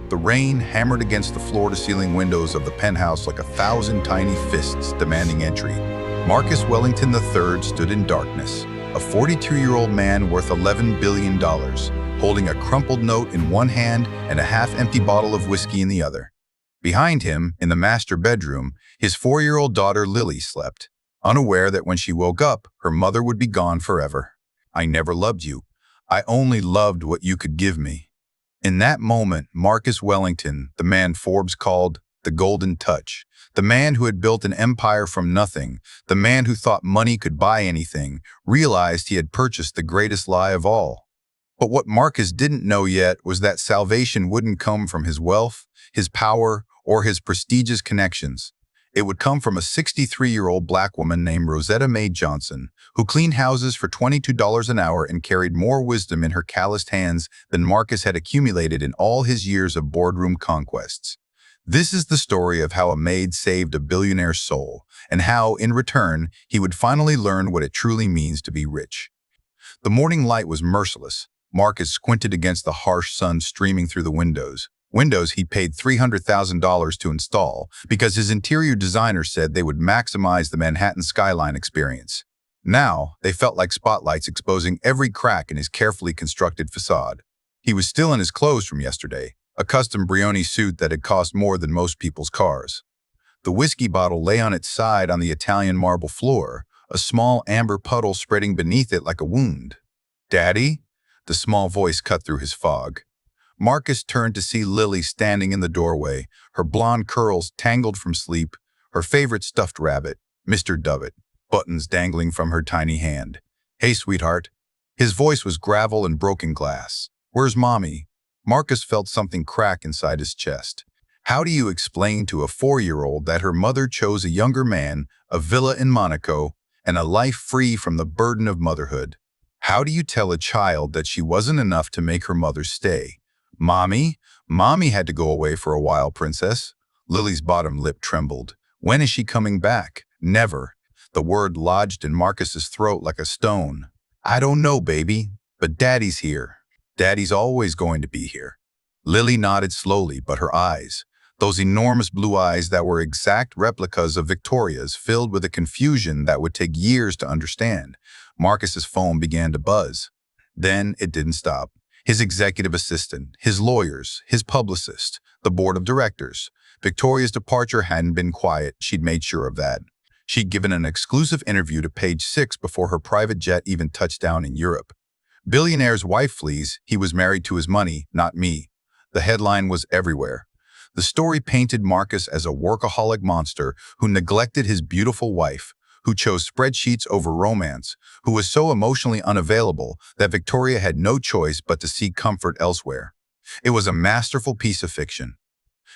The rain hammered against the floor-to-ceiling windows of the penthouse like 1,000 tiny fists demanding entry. Marcus Wellington III stood in darkness, a 42-year-old man worth $11 billion, holding a crumpled note in one hand and a half-empty bottle of whiskey in the other. Behind him, in the master bedroom, his 4-year-old daughter Lily slept, unaware that when she woke up, her mother would be gone forever. "I never loved you. I only loved what you could give me." In that moment, Marcus Wellington, the man Forbes called the Golden Touch, the man who had built an empire from nothing, the man who thought money could buy anything, realized he had purchased the greatest lie of all. But what Marcus didn't know yet was that salvation wouldn't come from his wealth, his power, or his prestigious connections. It would come from a 63-year-old black woman named Rosetta Mae Johnson, who cleaned houses for $22 an hour and carried more wisdom in her calloused hands than Marcus had accumulated in all his years of boardroom conquests. This is the story of how a maid saved a billionaire's soul, and how, in return, he would finally learn what it truly means to be rich. The morning light was merciless. Marcus squinted against the harsh sun streaming through the windows he'd paid $300,000 to install because his interior designer said they would maximize the Manhattan skyline experience. Now, they felt like spotlights exposing every crack in his carefully constructed facade. He was still in his clothes from yesterday, a custom Brioni suit that had cost more than most people's cars. The whiskey bottle lay on its side on the Italian marble floor, a small amber puddle spreading beneath it like a wound. "Daddy?" The small voice cut through his fog. Marcus turned to see Lily standing in the doorway, her blonde curls tangled from sleep, her favorite stuffed rabbit, Mr. Dovett, buttons dangling from her tiny hand. "Hey, sweetheart." His voice was gravel and broken glass. "Where's Mommy?" Marcus felt something crack inside his chest. How do you explain to a 4-year-old that her mother chose a younger man, a villa in Monaco, and a life free from the burden of motherhood? How do you tell a child that she wasn't enough to make her mother stay? "Mommy? Mommy had to go away for a while, princess." Lily's bottom lip trembled. "When is she coming back?" "Never." The word lodged in Marcus's throat like a stone. "I don't know, baby, but Daddy's here. Daddy's always going to be here." Lily nodded slowly, but her eyes, those enormous blue eyes that were exact replicas of Victoria's, filled with a confusion that would take years to understand. Marcus's phone began to buzz. Then it didn't stop. His executive assistant, his lawyers, his publicist, the board of directors. Victoria's departure hadn't been quiet, she'd made sure of that. She'd given an exclusive interview to Page 6 before her private jet even touched down in Europe. "Billionaire's wife flees, he was married to his money, not me." The headline was everywhere. The story painted Marcus as a workaholic monster who neglected his beautiful wife, who chose spreadsheets over romance, who was so emotionally unavailable that Victoria had no choice but to seek comfort elsewhere. It was a masterful piece of fiction.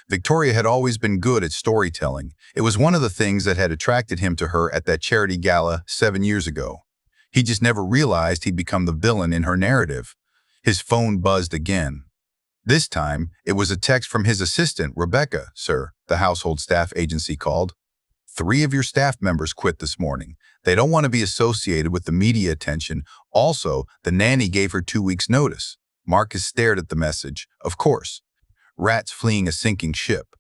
Victoria had always been good at storytelling. It was one of the things that had attracted him to her at that charity gala 7 years ago. He just never realized he'd become the villain in her narrative. His phone buzzed again. This time, it was a text from his assistant, Rebecca. "Sir," the household staff agency called. "3 of your staff members quit this morning. They don't want to be associated with the media attention. Also, the nanny gave her 2 weeks' notice." Marcus stared at the message. Of course. Rats fleeing a sinking ship.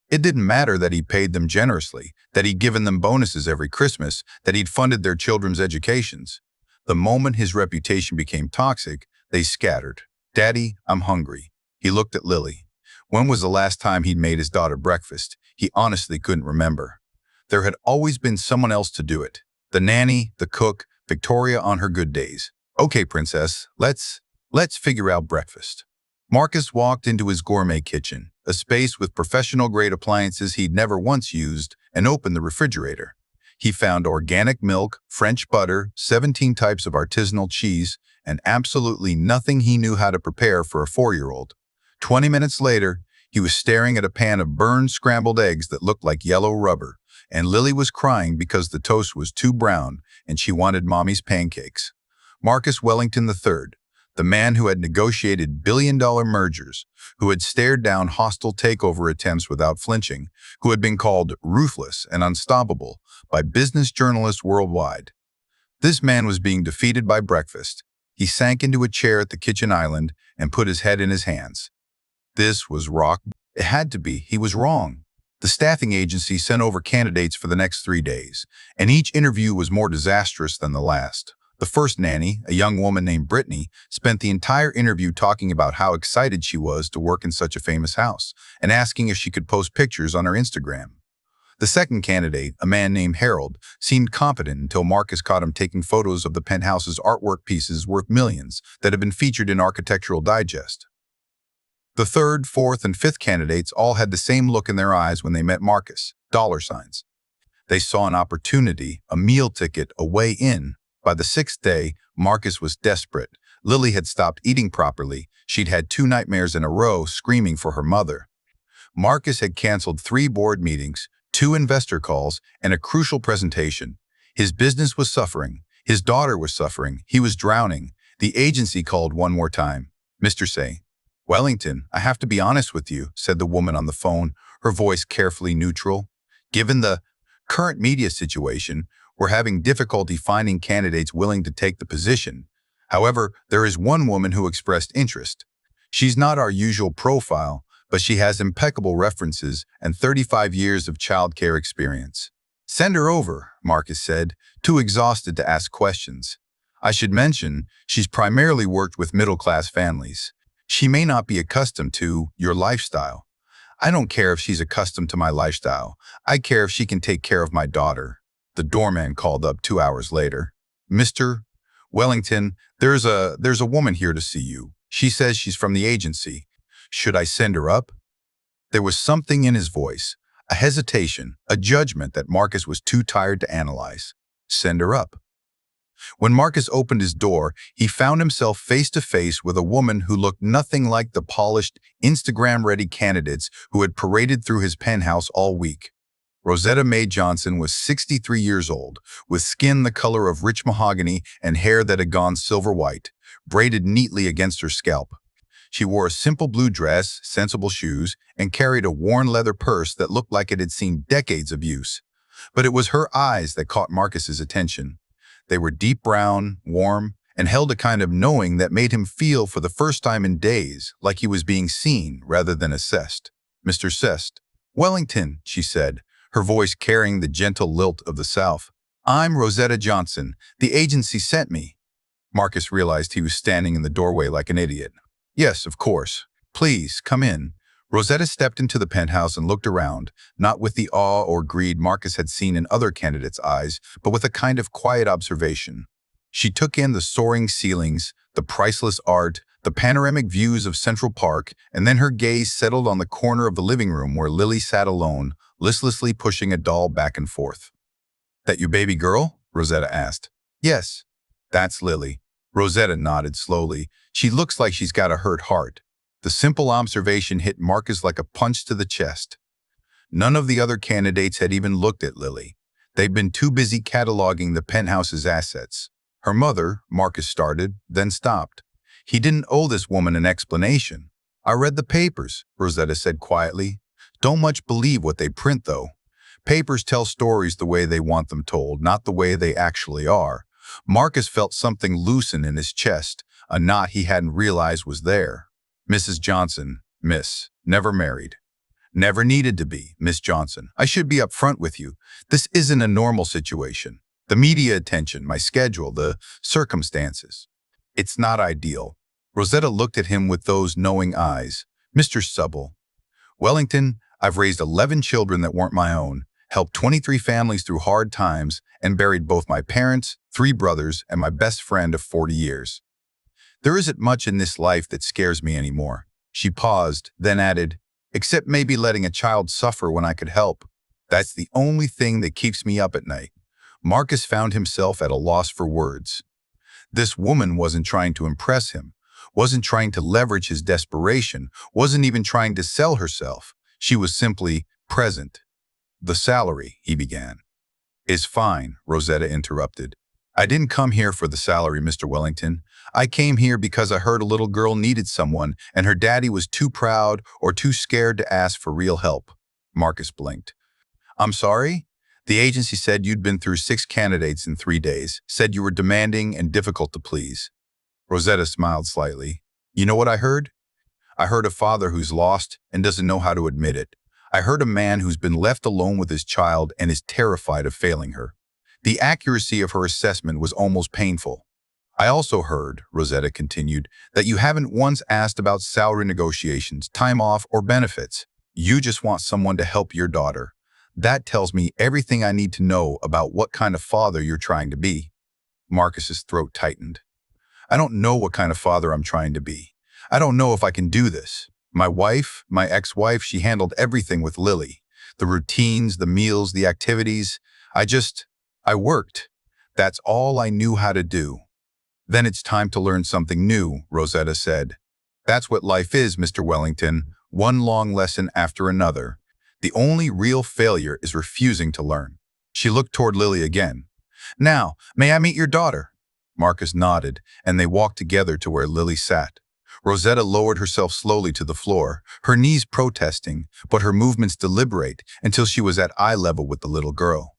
It didn't matter that he'd paid them generously, that he'd given them bonuses every Christmas, that he'd funded their children's educations. The moment his reputation became toxic, they scattered. "Daddy, I'm hungry." He looked at Lily. When was the last time he'd made his daughter breakfast? He honestly couldn't remember. There had always been someone else to do it. The nanny, the cook, Victoria on her good days. "Okay, princess, let's figure out breakfast." Marcus walked into his gourmet kitchen, a space with professional-grade appliances he'd never once used, and opened the refrigerator. He found organic milk, French butter, 17 types of artisanal cheese, and absolutely nothing he knew how to prepare for a 4-year-old. 20 minutes later, he was staring at a pan of burned scrambled eggs that looked like yellow rubber, and Lily was crying because the toast was too brown and she wanted Mommy's pancakes. Marcus Wellington III, the man who had negotiated billion-dollar mergers, who had stared down hostile takeover attempts without flinching, who had been called ruthless and unstoppable by business journalists worldwide. This man was being defeated by breakfast. He sank into a chair at the kitchen island and put his head in his hands. This was rock. It had to be. He was wrong. The staffing agency sent over candidates for the next 3 days, and each interview was more disastrous than the last. The first nanny, a young woman named Brittany, spent the entire interview talking about how excited she was to work in such a famous house and asking if she could post pictures on her Instagram. The second candidate, a man named Harold, seemed competent until Marcus caught him taking photos of the penthouse's artwork pieces worth millions that had been featured in Architectural Digest. The third, fourth, and fifth candidates all had the same look in their eyes when they met Marcus, dollar signs. They saw an opportunity, a meal ticket, a way in. By the sixth day, Marcus was desperate. Lily had stopped eating properly. She'd had 2 nightmares in a row, screaming for her mother. Marcus had canceled 3 board meetings, 2 investor calls, and a crucial presentation. His business was suffering. His daughter was suffering. He was drowning. The agency called one more time. "Mr. Say, Wellington, I have to be honest with you," said the woman on the phone, her voice carefully neutral. "Given the current media situation, we're having difficulty finding candidates willing to take the position. However, there is one woman who expressed interest. She's not our usual profile, but she has impeccable references and 35 years of childcare experience." "Send her over," Marcus said, too exhausted to ask questions. "I should mention, she's primarily worked with middle-class families. She may not be accustomed to your lifestyle." "I don't care if she's accustomed to my lifestyle. I care if she can take care of my daughter." The doorman called up 2 hours later. "Mr. Wellington, there's a woman here to see you. She says she's from the agency. Should I send her up?" There was something in his voice, a hesitation, a judgment that Marcus was too tired to analyze. Send her up. When Marcus opened his door, he found himself face to face with a woman who looked nothing like the polished, Instagram-ready candidates who had paraded through his penthouse all week. Rosetta Mae Johnson was 63 years old, with skin the color of rich mahogany and hair that had gone silver white, braided neatly against her scalp. She wore a simple blue dress, sensible shoes, and carried a worn leather purse that looked like it had seen decades of use. But it was her eyes that caught Marcus's attention. They were deep brown, warm, and held a kind of knowing that made him feel for the first time in days like he was being seen rather than assessed. "Mr. Sest. Wellington," she said, her voice carrying the gentle lilt of the South. "I'm Rosetta Johnson. The agency sent me." Marcus realized he was standing in the doorway like an idiot. "Yes, of course. Please, come in." Rosetta stepped into the penthouse and looked around, not with the awe or greed Marcus had seen in other candidates' eyes, but with a kind of quiet observation. She took in the soaring ceilings, the priceless art, the panoramic views of Central Park, and then her gaze settled on the corner of the living room where Lily sat alone, listlessly pushing a doll back and forth. "That your baby girl?" Rosetta asked. "Yes." "That's Lily." Rosetta nodded slowly. "She looks like she's got a hurt heart." The simple observation hit Marcus like a punch to the chest. None of the other candidates had even looked at Lily. They'd been too busy cataloging the penthouse's assets. Her mother, Marcus started, then stopped. He didn't owe this woman an explanation. "I read the papers," Rosetta said quietly. "Don't much believe what they print, though. Papers tell stories the way they want them told, not the way they actually are." Marcus felt something loosen in his chest, a knot he hadn't realized was there. "Mrs. Johnson, Miss, never married. Never needed to be, Miss Johnson. I should be upfront with you. This isn't a normal situation. The media attention, my schedule, the circumstances. It's not ideal." Rosetta looked at him with those knowing eyes. "Mr. Subble. Wellington, I've raised 11 children that weren't my own, helped 23 families through hard times, and buried both my parents, 3 brothers, and my best friend of 40 years. There isn't much in this life that scares me anymore." She paused, then added, "Except maybe letting a child suffer when I could help. That's the only thing that keeps me up at night." Marcus found himself at a loss for words. This woman wasn't trying to impress him, wasn't trying to leverage his desperation, wasn't even trying to sell herself. She was simply present. "The salary," he began. "Is fine," Rosetta interrupted. "I didn't come here for the salary, Mr. Wellington. I came here because I heard a little girl needed someone and her daddy was too proud or too scared to ask for real help." Marcus blinked. "I'm sorry? The agency said you'd been through 6 candidates in 3 days, said you were demanding and difficult to please." Rosetta smiled slightly. "You know what I heard? I heard a father who's lost and doesn't know how to admit it. I heard a man who's been left alone with his child and is terrified of failing her. The accuracy of her assessment was almost painful. I also heard, Rosetta continued, that you haven't once asked about salary negotiations, time off, or benefits. You just want someone to help your daughter. That tells me everything I need to know about what kind of father you're trying to be. Marcus's throat tightened. I don't know what kind of father I'm trying to be. I don't know if I can do this. My ex-wife, she handled everything with Lily. The routines, the meals, the activities. I worked. That's all I knew how to do. Then it's time to learn something new, Rosetta said. That's what life is, Mr. Wellington, one long lesson after another. The only real failure is refusing to learn. She looked toward Lily again. Now, may I meet your daughter? Marcus nodded, and they walked together to where Lily sat. Rosetta lowered herself slowly to the floor, her knees protesting, but her movements deliberate until she was at eye level with the little girl.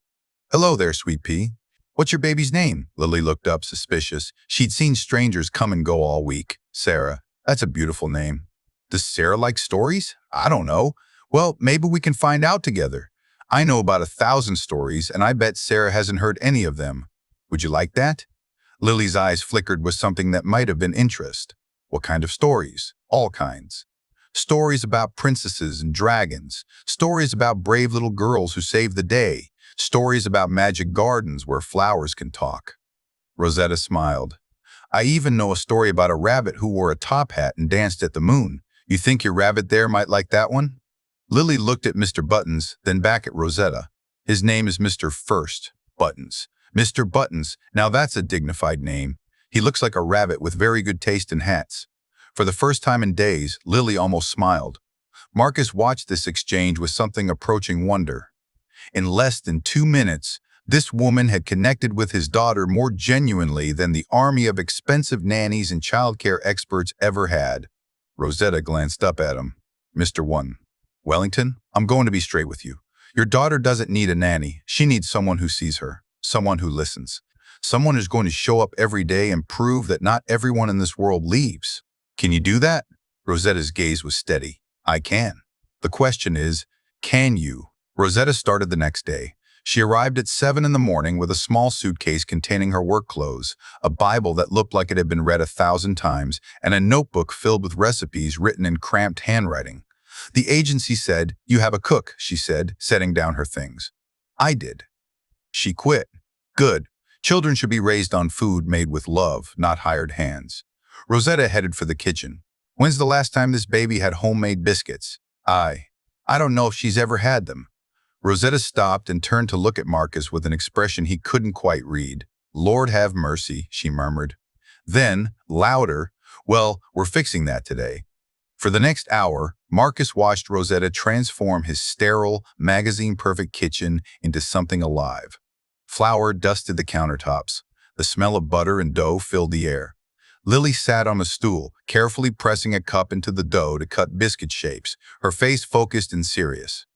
Hello there, sweet pea. What's your baby's name? Lily looked up, suspicious. She'd seen strangers come and go all week. Sarah. That's a beautiful name. Does Sarah like stories? I don't know. Well, maybe we can find out together. I know about 1,000 stories, and I bet Sarah hasn't heard any of them. Would you like that? Lily's eyes flickered with something that might have been interest. What kind of stories? All kinds. Stories about princesses and dragons. Stories about brave little girls who saved the day. Stories about magic gardens where flowers can talk. Rosetta smiled. I even know a story about a rabbit who wore a top hat and danced at the moon. You think your rabbit there might like that one? Lily looked at Mr. Buttons, then back at Rosetta. His name is Mr. First Buttons. Mr. Buttons, now that's a dignified name. He looks like a rabbit with very good taste in hats. For the first time in days, Lily almost smiled. Marcus watched this exchange with something approaching wonder. In less than 2 minutes, this woman had connected with his daughter more genuinely than the army of expensive nannies and childcare experts ever had. Rosetta glanced up at him. Mr. Wellington, I'm going to be straight with you. Your daughter doesn't need a nanny. She needs someone who sees her, someone who listens. Someone who's going to show up every day and prove that not everyone in this world leaves. Can you do that? Rosetta's gaze was steady. I can. The question is, can you? Rosetta started the next day. She arrived at 7 in the morning with a small suitcase containing her work clothes, a Bible that looked like it had been read 1,000 times, and a notebook filled with recipes written in cramped handwriting. The agency said, "You have a cook," she said, setting down her things. I did. She quit. Good. Children should be raised on food made with love, not hired hands. Rosetta headed for the kitchen. When's the last time this baby had homemade biscuits? I don't know if she's ever had them. Rosetta stopped and turned to look at Marcus with an expression he couldn't quite read. Lord have mercy, she murmured. Then, louder, well, we're fixing that today. For the next hour, Marcus watched Rosetta transform his sterile, magazine-perfect kitchen into something alive. Flour dusted the countertops. The smell of butter and dough filled the air. Lily sat on a stool, carefully pressing a cup into the dough to cut biscuit shapes, her face focused and serious.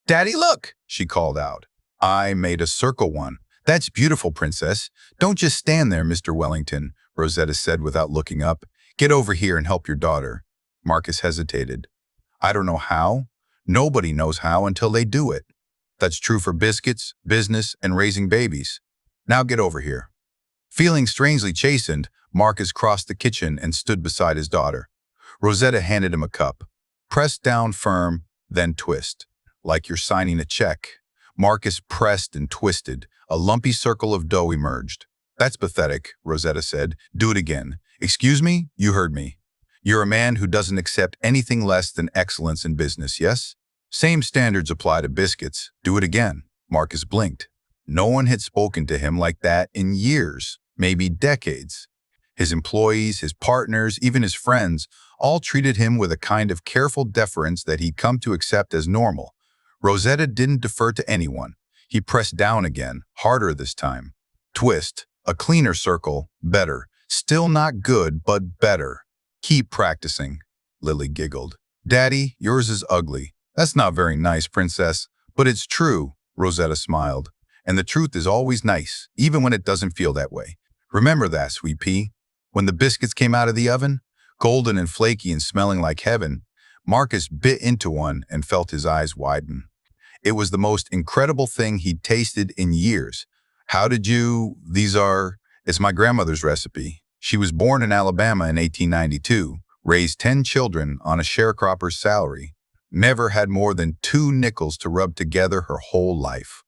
Daddy, look, she called out. I made a circle one. That's beautiful, princess. Don't just stand there, Mr. Wellington, Rosetta said without looking up. Get over here and help your daughter. Marcus hesitated. I don't know how. Nobody knows how until they do it. That's true for biscuits, business, and raising babies. Now get over here. Feeling strangely chastened, Marcus crossed the kitchen and stood beside his daughter. Rosetta handed him a cup. Press down firm, then twist. Like you're signing a check. Marcus pressed and twisted. A lumpy circle of dough emerged. That's pathetic, Rosetta said. Do it again. Excuse me? You heard me. You're a man who doesn't accept anything less than excellence in business, yes? Same standards apply to biscuits. Do it again. Marcus blinked. No one had spoken to him like that in years, maybe decades. His employees, his partners, even his friends, all treated him with a kind of careful deference that he'd come to accept as normal. Rosetta didn't defer to anyone. He pressed down again, harder this time. Twist, a cleaner circle, better. Still not good, but better. Keep practicing, Lily giggled. Daddy, yours is ugly. That's not very nice, princess. But it's true, Rosetta smiled. And the truth is always nice, even when it doesn't feel that way. Remember that, sweet pea. When the biscuits came out of the oven, golden and flaky and smelling like heaven. Marcus bit into one and felt his eyes widen. It was the most incredible thing he'd tasted in years. How did you, it's my grandmother's recipe. She was born in Alabama in 1892, raised 10 children on a sharecropper's salary, never had more than 2 nickels to rub together her whole life.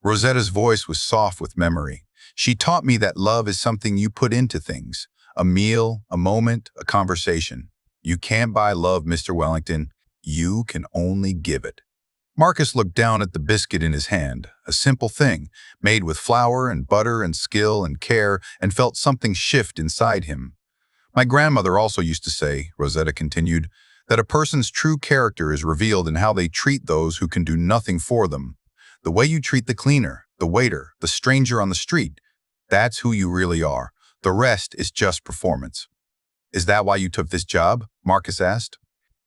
Rosetta's voice was soft with memory. She taught me that love is something you put into things. A meal, a moment, a conversation. You can't buy love, Mr. Wellington. You can only give it. Marcus looked down at the biscuit in his hand, a simple thing, made with flour and butter and skill and care, and felt something shift inside him. My grandmother also used to say, Rosetta continued, that a person's true character is revealed in how they treat those who can do nothing for them. The way you treat the cleaner, the waiter, the stranger on the street, that's who you really are. The rest is just performance. Is that why you took this job? Marcus asked.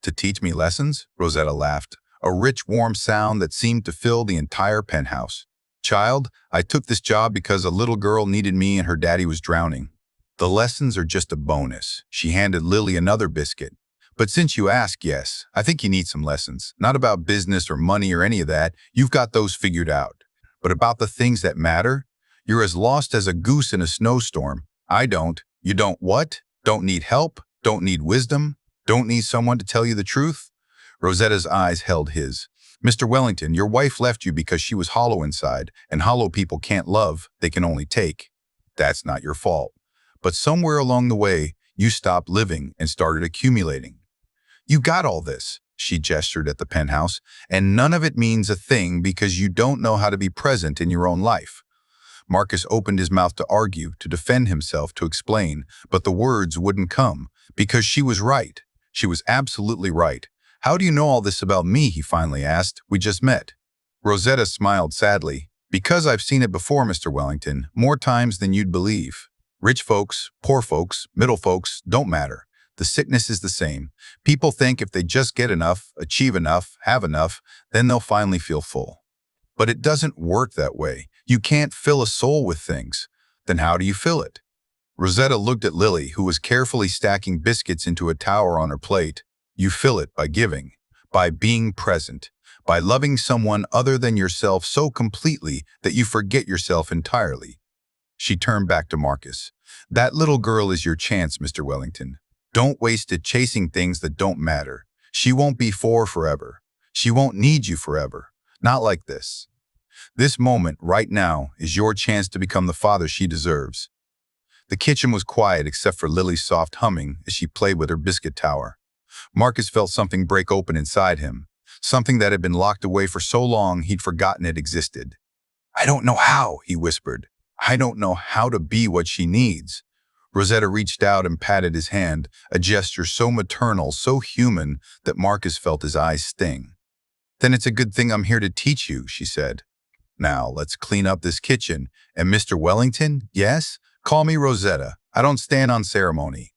To teach me lessons? Rosetta laughed, a rich, warm sound that seemed to fill the entire penthouse. Child, I took this job because a little girl needed me and her daddy was drowning. The lessons are just a bonus. She handed Lily another biscuit. But since you ask, yes, I think you need some lessons. Not about business or money or any of that. You've got those figured out. But about the things that matter? You're as lost as a goose in a snowstorm. I don't. You don't what? Don't need help? Don't need wisdom? Don't need someone to tell you the truth? Rosetta's eyes held his. Mr. Wellington, your wife left you because she was hollow inside, and hollow people can't love, they can only take. That's not your fault. But somewhere along the way, you stopped living and started accumulating. You got all this, she gestured at the penthouse, and none of it means a thing because you don't know how to be present in your own life. Marcus opened his mouth to argue, to defend himself, to explain, but the words wouldn't come, because she was right. She was absolutely right. How do you know all this about me, he finally asked. We just met. Rosetta smiled sadly. Because I've seen it before, Mr. Wellington, more times than you'd believe. Rich folks, poor folks, middle folks, don't matter. The sickness is the same. People think if they just get enough, achieve enough, have enough, then they'll finally feel full. But it doesn't work that way. You can't fill a soul with things. Then how do you fill it? Rosetta looked at Lily, who was carefully stacking biscuits into a tower on her plate. You fill it by giving, by being present, by loving someone other than yourself so completely that you forget yourself entirely. She turned back to Marcus. That little girl is your chance, Mr. Wellington. Don't waste it chasing things that don't matter. She won't be forever. She won't need you forever. Not like this. This moment, right now, is your chance to become the father she deserves. The kitchen was quiet except for Lily's soft humming as she played with her biscuit tower. Marcus felt something break open inside him, something that had been locked away for so long he'd forgotten it existed. I don't know how, he whispered. I don't know how to be what she needs. Rosetta reached out and patted his hand, a gesture so maternal, so human, that Marcus felt his eyes sting. Then it's a good thing I'm here to teach you, she said. Now, let's clean up this kitchen. And Mr. Wellington, yes? Call me Rosetta. I don't stand on ceremony.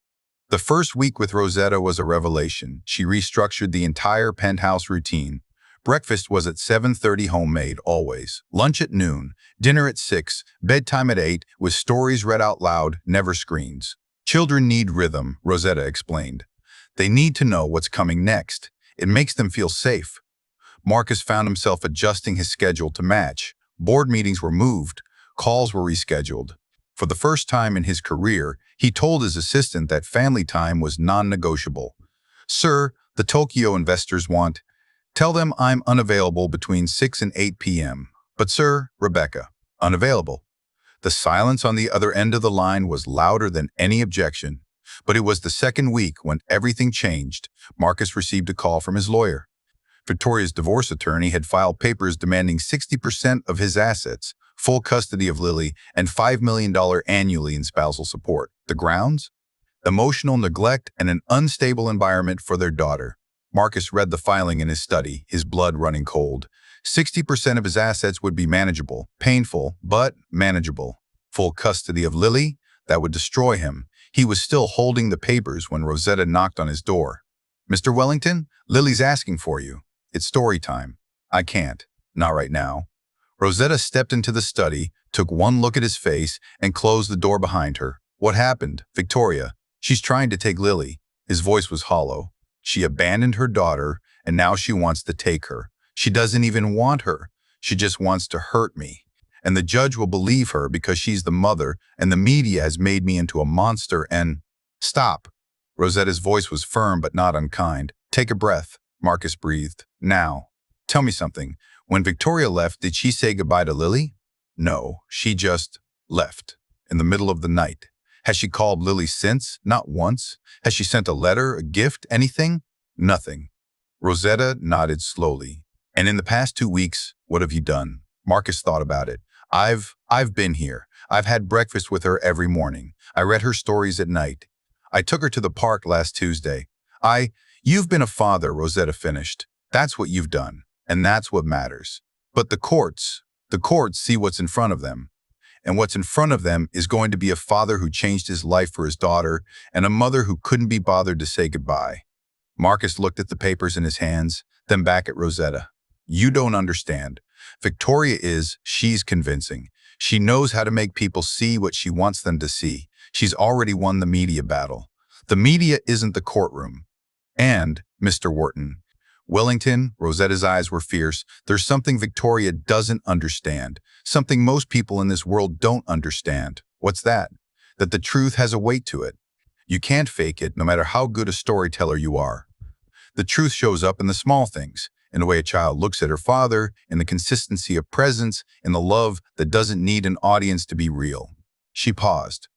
The first week with Rosetta was a revelation. She restructured the entire penthouse routine. Breakfast was at 7:30 homemade, always. Lunch at noon, dinner at 6, bedtime at 8, with stories read out loud, never screens. Children need rhythm, Rosetta explained. They need to know what's coming next. It makes them feel safe. Marcus found himself adjusting his schedule to match. Board meetings were moved, calls were rescheduled. For the first time in his career, he told his assistant that family time was non-negotiable. Sir, the Tokyo investors want. Tell them I'm unavailable between 6 and 8 p.m. But sir, Rebecca, unavailable. The silence on the other end of the line was louder than any objection. But it was the second week when everything changed. Marcus received a call from his lawyer. Victoria's divorce attorney had filed papers demanding 60% of his assets, full custody of Lily, and $5 million annually in spousal support. The grounds? Emotional neglect and an unstable environment for their daughter. Marcus read the filing in his study, his blood running cold. 60% of his assets would be manageable, painful, but manageable. Full custody of Lily? That would destroy him. He was still holding the papers when Rosetta knocked on his door. Mr. Wellington, Lily's asking for you. It's story time. I can't. Not right now. Rosetta stepped into the study, took one look at his face, and closed the door behind her. What happened? Victoria. She's trying to take Lily. His voice was hollow. She abandoned her daughter, and now she wants to take her. She doesn't even want her. She just wants to hurt me. And the judge will believe her because she's the mother, and the media has made me into a monster and— Stop. Rosetta's voice was firm but not unkind. Take a breath, Marcus breathed. Now, tell me something. When Victoria left, did she say goodbye to Lily? No, she just left in the middle of the night. Has she called Lily since? Not once. Has she sent a letter, a gift, anything? Nothing. Rosetta nodded slowly. And in the past 2 weeks, what have you done? Marcus thought about it. I've been here. I've had breakfast with her every morning. I read her stories at night. I took her to the park last Tuesday. You've been a father, Rosetta finished. That's what you've done. And that's what matters. But the courts see what's in front of them. And what's in front of them is going to be a father who changed his life for his daughter and a mother who couldn't be bothered to say goodbye. Marcus looked at the papers in his hands, then back at Rosetta. You don't understand. She's convincing. She knows how to make people see what she wants them to see. She's already won the media battle. The media isn't the courtroom. And, Mr. Wharton, Wellington, Rosetta's eyes were fierce. There's something Victoria doesn't understand. Something most people in this world don't understand. What's that? That the truth has a weight to it. You can't fake it, no matter how good a storyteller you are. The truth shows up in the small things, in the way a child looks at her father, in the consistency of presence, in the love that doesn't need an audience to be real. She paused.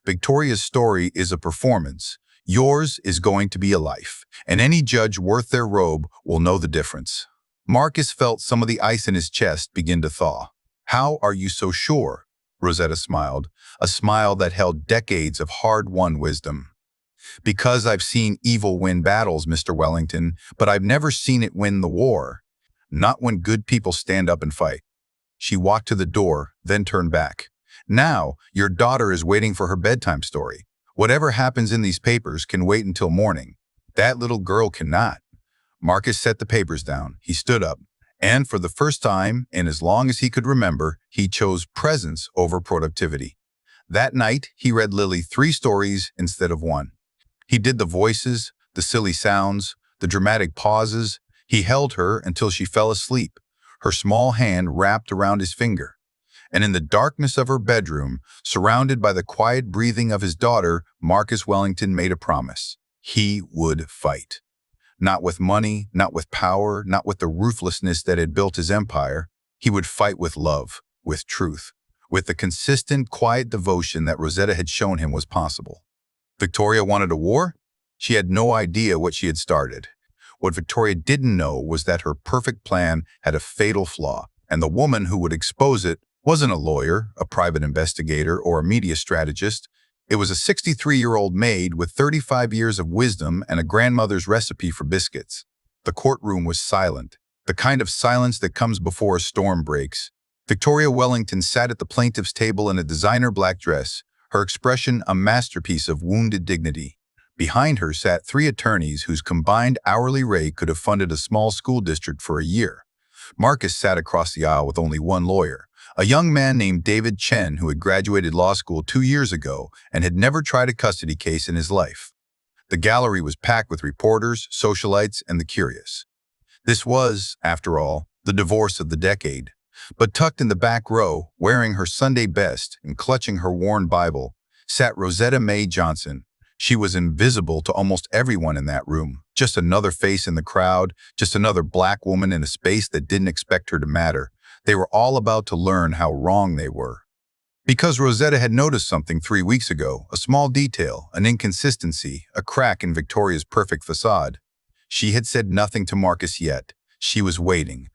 Victoria's story is a performance. Yours is going to be a life, and any judge worth their robe will know the difference. Marcus felt some of the ice in his chest begin to thaw. How are you so sure? Rosetta smiled, a smile that held decades of hard-won wisdom. Because I've seen evil win battles, Mr. Wellington, but I've never seen it win the war. Not when good people stand up and fight. She walked to the door, then turned back. Now, your daughter is waiting for her bedtime story. Whatever happens in these papers can wait until morning. That little girl cannot. Marcus set the papers down. He stood up. And for the first time, in as long as he could remember, he chose presence over productivity. That night, he read Lily 3 stories instead of 1. He did the voices, the silly sounds, the dramatic pauses. He held her until she fell asleep, her small hand wrapped around his finger. And in the darkness of her bedroom, surrounded by the quiet breathing of his daughter, Marcus Wellington made a promise. He would fight. Not with money, not with power, not with the ruthlessness that had built his empire. He would fight with love, with truth, with the consistent, quiet devotion that Rosetta had shown him was possible. Victoria wanted a war? She had no idea what she had started. What Victoria didn't know was that her perfect plan had a fatal flaw, and the woman who would expose it wasn't a lawyer, a private investigator, or a media strategist. It was a 63-year-old maid with 35 years of wisdom and a grandmother's recipe for biscuits. The courtroom was silent, the kind of silence that comes before a storm breaks. Victoria Wellington sat at the plaintiff's table in a designer black dress, her expression a masterpiece of wounded dignity. Behind her sat 3 attorneys whose combined hourly rate could have funded a small school district for a year. Marcus sat across the aisle with only 1 lawyer, a young man named David Chen who had graduated law school 2 years ago and had never tried a custody case in his life. The gallery was packed with reporters, socialites, and the curious. This was, after all, the divorce of the decade. But tucked in the back row, wearing her Sunday best and clutching her worn Bible, sat Rosetta Mae Johnson. She was invisible to almost everyone in that room, just another face in the crowd, just another black woman in a space that didn't expect her to matter. They were all about to learn how wrong they were. Because Rosetta had noticed something 3 weeks ago, a small detail, an inconsistency, a crack in Victoria's perfect facade. She had said nothing to Marcus yet. She was waiting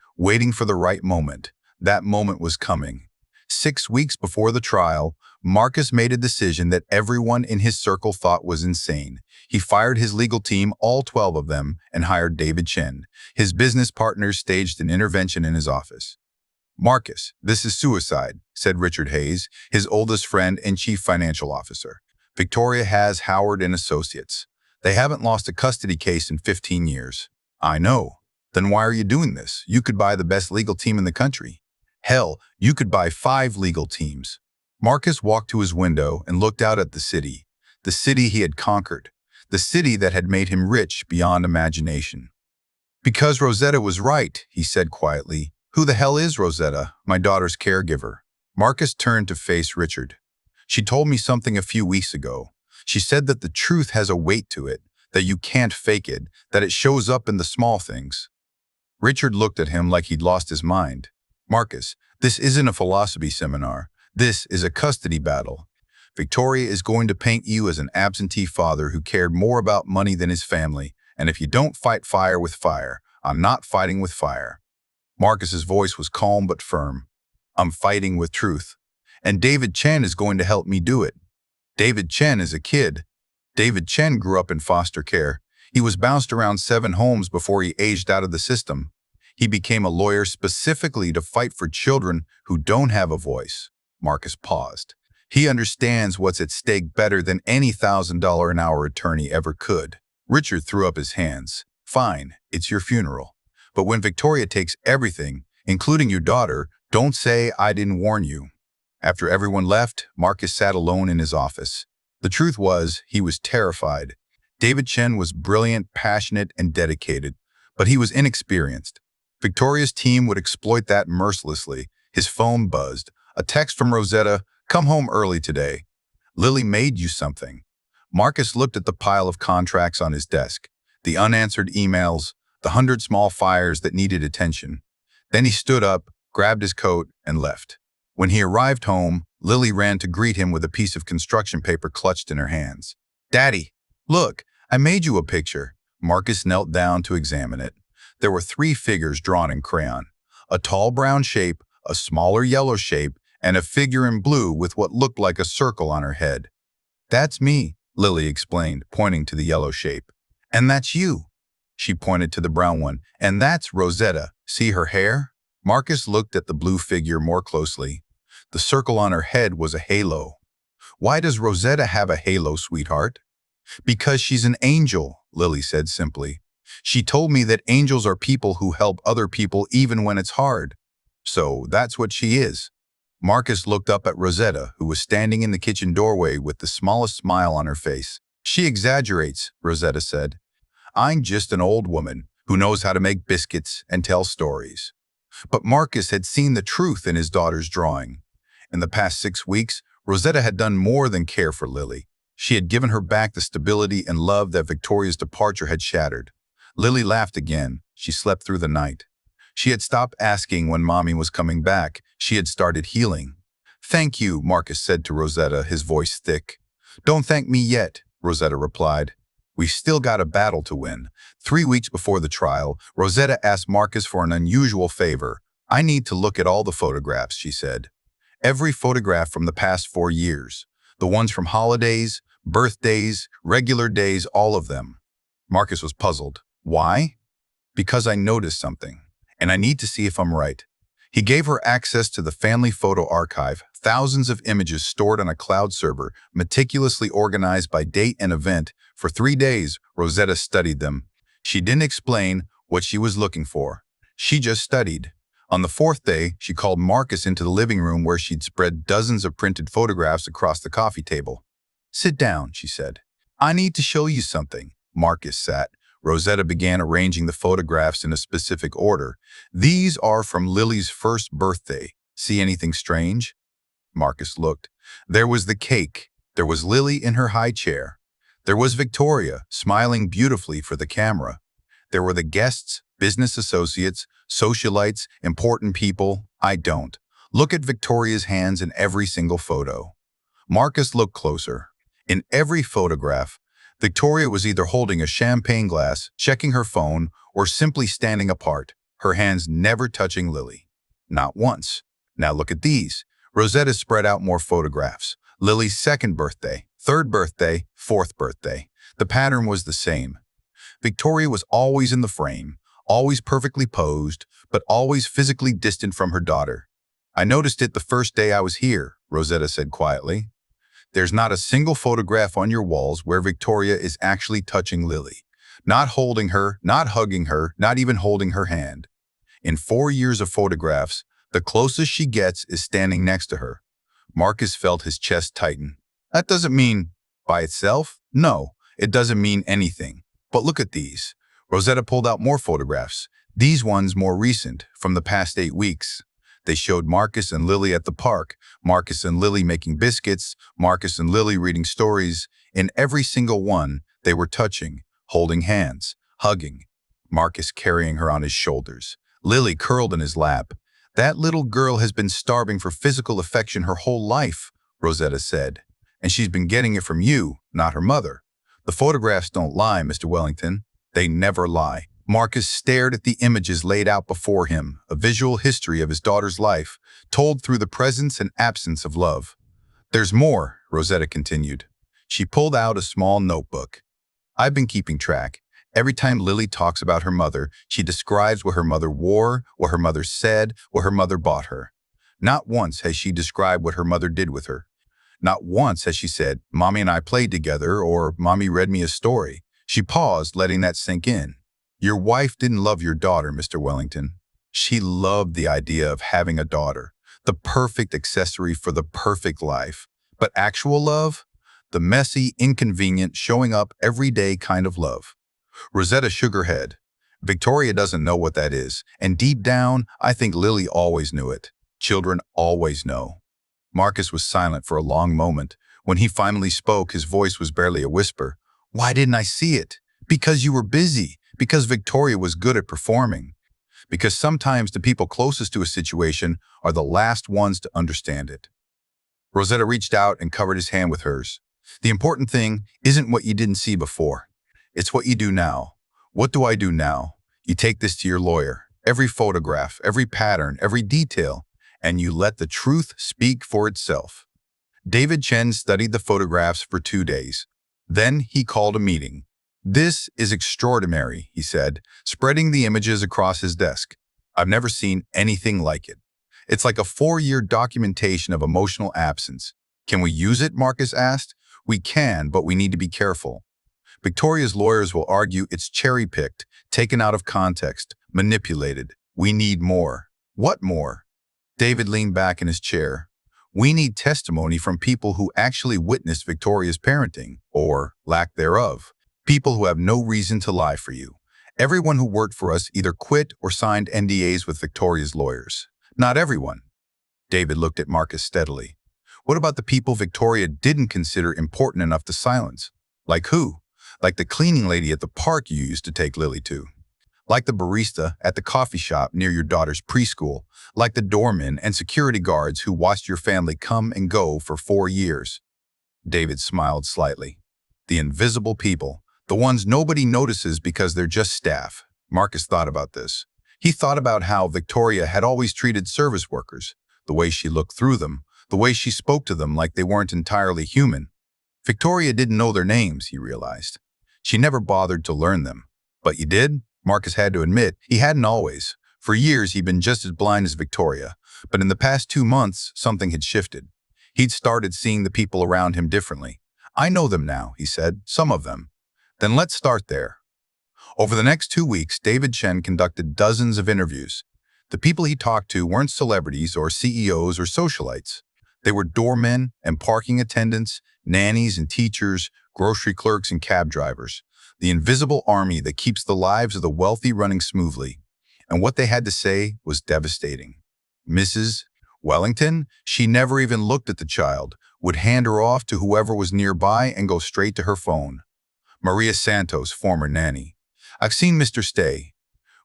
for the right moment. That moment was coming. 6 weeks before the trial, Marcus made a decision that everyone in his circle thought was insane. He fired his legal team, all 12 of them, and hired David Chen. His business partners staged an intervention in his office. Marcus, this is suicide, said Richard Hayes, his oldest friend and chief financial officer. Victoria has Howard and Associates. They haven't lost a custody case in 15 years. I know. Then why are you doing this? You could buy the best legal team in the country. Hell, you could buy 5 legal teams. Marcus walked to his window and looked out at the city he had conquered, the city that had made him rich beyond imagination. Because Rosetta was right, he said quietly. Who the hell is Rosetta, my daughter's caregiver? Marcus turned to face Richard. She told me something a few weeks ago. She said that the truth has a weight to it, that you can't fake it, that it shows up in the small things. Richard looked at him like he'd lost his mind. Marcus, this isn't a philosophy seminar. This is a custody battle. Victoria is going to paint you as an absentee father who cared more about money than his family, and if you don't fight fire with fire, I'm not fighting with fire. Marcus's voice was calm but firm. I'm fighting with truth. And David Chen is going to help me do it. David Chen is a kid. David Chen grew up in foster care. He was bounced around 7 homes before he aged out of the system. He became a lawyer specifically to fight for children who don't have a voice. Marcus paused. He understands what's at stake better than any $1,000 an hour attorney ever could. Richard threw up his hands. Fine, it's your funeral. But when Victoria takes everything, including your daughter, don't say I didn't warn you. After everyone left, Marcus sat alone in his office. The truth was, he was terrified. David Chen was brilliant, passionate, and dedicated, but he was inexperienced. Victoria's team would exploit that mercilessly. His phone buzzed. A text from Rosetta, come home early today. Lily made you something. Marcus looked at the pile of contracts on his desk, the unanswered emails, the 100 small fires that needed attention. Then he stood up, grabbed his coat, and left. When he arrived home, Lily ran to greet him with a piece of construction paper clutched in her hands. Daddy, look, I made you a picture. Marcus knelt down to examine it. There were 3 figures drawn in crayon. A tall brown shape, a smaller yellow shape, and a figure in blue with what looked like a circle on her head. That's me, Lily explained, pointing to the yellow shape. And that's you. She pointed to the brown one. And that's Rosetta. See her hair? Marcus looked at the blue figure more closely. The circle on her head was a halo. Why does Rosetta have a halo, sweetheart? Because she's an angel, Lily said simply. She told me that angels are people who help other people even when it's hard. So that's what she is. Marcus looked up at Rosetta, who was standing in the kitchen doorway with the smallest smile on her face. She exaggerates, Rosetta said. I'm just an old woman who knows how to make biscuits and tell stories. But Marcus had seen the truth in his daughter's drawing. In the past 6 weeks, Rosetta had done more than care for Lily. She had given her back the stability and love that Victoria's departure had shattered. Lily laughed again. She slept through the night. She had stopped asking when Mommy was coming back. She had started healing. Thank you, Marcus said to Rosetta, his voice thick. Don't thank me yet, Rosetta replied. We still got a battle to win. 3 weeks before the trial, Rosetta asked Marcus for an unusual favor. I need to look at all the photographs, she said. Every photograph from the past 4 years. The ones from holidays, birthdays, regular days, all of them. Marcus was puzzled. Why? Because I noticed something, and I need to see if I'm right. He gave her access to the family photo archive, thousands of images stored on a cloud server, meticulously organized by date and event. For 3 days, Rosetta studied them. She didn't explain what she was looking for. She just studied. On the 4th day, she called Marcus into the living room where she'd spread dozens of printed photographs across the coffee table. Sit down, she said. I need to show you something. Marcus sat. Rosetta began arranging the photographs in a specific order. These are from Lily's first birthday. See anything strange? Marcus looked. There was the cake. There was Lily in her high chair. There was Victoria, smiling beautifully for the camera. There were the guests, business associates, socialites, important people. I don't. Look at Victoria's hands in every single photo. Marcus looked closer. In every photograph, Victoria was either holding a champagne glass, checking her phone, or simply standing apart, her hands never touching Lily. Not once. Now look at these. Rosetta spread out more photographs. Lily's 2nd birthday, 3rd birthday, 4th birthday. The pattern was the same. Victoria was always in the frame, always perfectly posed, but always physically distant from her daughter. I noticed it the first day I was here, Rosetta said quietly. There's not a single photograph on your walls where Victoria is actually touching Lily. Not holding her, not hugging her, not even holding her hand. In 4 years of photographs, the closest she gets is standing next to her. Marcus felt his chest tighten. That doesn't mean by itself? No, it doesn't mean anything. But look at these. Rosetta pulled out more photographs. These ones more recent, from the past 8 weeks. They showed Marcus and Lily at the park, Marcus and Lily making biscuits, Marcus and Lily reading stories. In every single one, they were touching, holding hands, hugging. Marcus carrying her on his shoulders, Lily curled in his lap. "That little girl has been starving for physical affection her whole life," Rosetta said. "And she's been getting it from you, not her mother." "The photographs don't lie, Mr. Wellington. They never lie." Marcus stared at the images laid out before him, a visual history of his daughter's life, told through the presence and absence of love. "There's more," Rosetta continued. She pulled out a small notebook. "I've been keeping track. Every time Lily talks about her mother, she describes what her mother wore, what her mother said, what her mother bought her. Not once has she described what her mother did with her. Not once has she said, 'Mommy and I played together,' or 'Mommy read me a story.'" She paused, letting that sink in. "Your wife didn't love your daughter, Mr. Wellington. She loved the idea of having a daughter, the perfect accessory for the perfect life. But actual love? The messy, inconvenient, showing up every day kind of love." Rosetta shook her head. "Victoria doesn't know what that is, and deep down, I think Lily always knew it. Children always know." Marcus was silent for a long moment. When he finally spoke, his voice was barely a whisper. "Why didn't I see it? Because you were busy. Because Victoria was good at performing. Because sometimes the people closest to a situation are the last ones to understand it." Rosetta reached out and covered his hand with hers. "The important thing isn't what you didn't see before. It's what you do now. What do I do now? You take this to your lawyer. Every photograph, every pattern, every detail, and you let the truth speak for itself." David Chen studied the photographs for 2 days. Then he called a meeting. "This is extraordinary," he said, spreading the images across his desk. "I've never seen anything like it. It's like a 4-year documentation of emotional absence." "Can we use it?" Marcus asked. "We can, but we need to be careful. Victoria's lawyers will argue it's cherry-picked, taken out of context, manipulated. We need more." "What more?" David leaned back in his chair. "We need testimony from people who actually witnessed Victoria's parenting, or lack thereof. People who have no reason to lie for you. Everyone who worked for us either quit or signed NDAs with Victoria's lawyers." "Not everyone." David looked at Marcus steadily. "What about the people Victoria didn't consider important enough to silence? Like who? Like the cleaning lady at the park you used to take Lily to. Like the barista at the coffee shop near your daughter's preschool. Like the doormen and security guards who watched your family come and go for 4 years. David smiled slightly. "The invisible people. The ones nobody notices because they're just staff." Marcus thought about this. He thought about how Victoria had always treated service workers, the way she looked through them, the way she spoke to them like they weren't entirely human. Victoria didn't know their names, he realized. She never bothered to learn them. But you did? Marcus had to admit, he hadn't always. For years, he'd been just as blind as Victoria. But in the past 2 months, something had shifted. He'd started seeing the people around him differently. "I know them now," he said, "some of them." "Then let's start there." Over the next 2 weeks, David Chen conducted dozens of interviews. The people he talked to weren't celebrities or CEOs or socialites. They were doormen and parking attendants, nannies and teachers, grocery clerks and cab drivers. The invisible army that keeps the lives of the wealthy running smoothly. And what they had to say was devastating. Mrs. Wellington, she never even looked at the child, would hand her off to whoever was nearby and go straight to her phone. Maria Santos, former nanny. "I've seen Mr. Stay.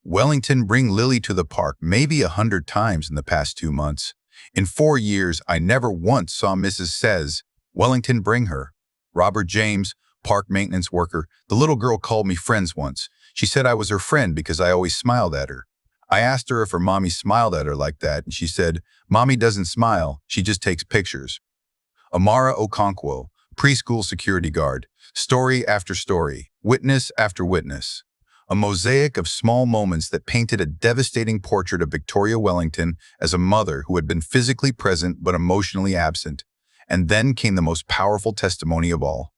Wellington bring Lily to the park maybe 100 times in the past 2 months. In 4 years, I never once saw Mrs. Says Wellington bring her." Robert James, park maintenance worker. "The little girl called me friends once. She said I was her friend because I always smiled at her. I asked her if her mommy smiled at her like that, and she said, 'Mommy doesn't smile, she just takes pictures.'" Amara Okonkwo, preschool security guard. Story after story, witness after witness. A mosaic of small moments that painted a devastating portrait of Victoria Wellington as a mother who had been physically present but emotionally absent. And then came the most powerful testimony of all.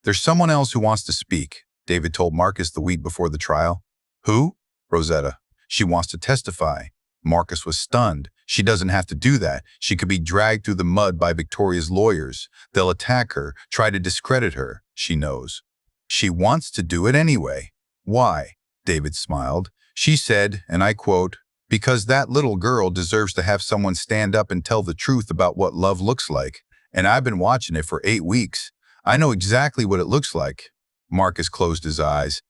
"There's someone else who wants to speak," David told Marcus the week before the trial. "Who?" "Rosetta. She wants to testify." Marcus was stunned. "She doesn't have to do that. She could be dragged through the mud by Victoria's lawyers. They'll attack her, try to discredit her. She knows." She wants to do it anyway. Why? David smiled. She said, and I quote, "Because that little girl deserves to have someone stand up and tell the truth about what love looks like. And I've been watching it for 8 weeks. I know exactly what it looks like." Marcus closed his eyes.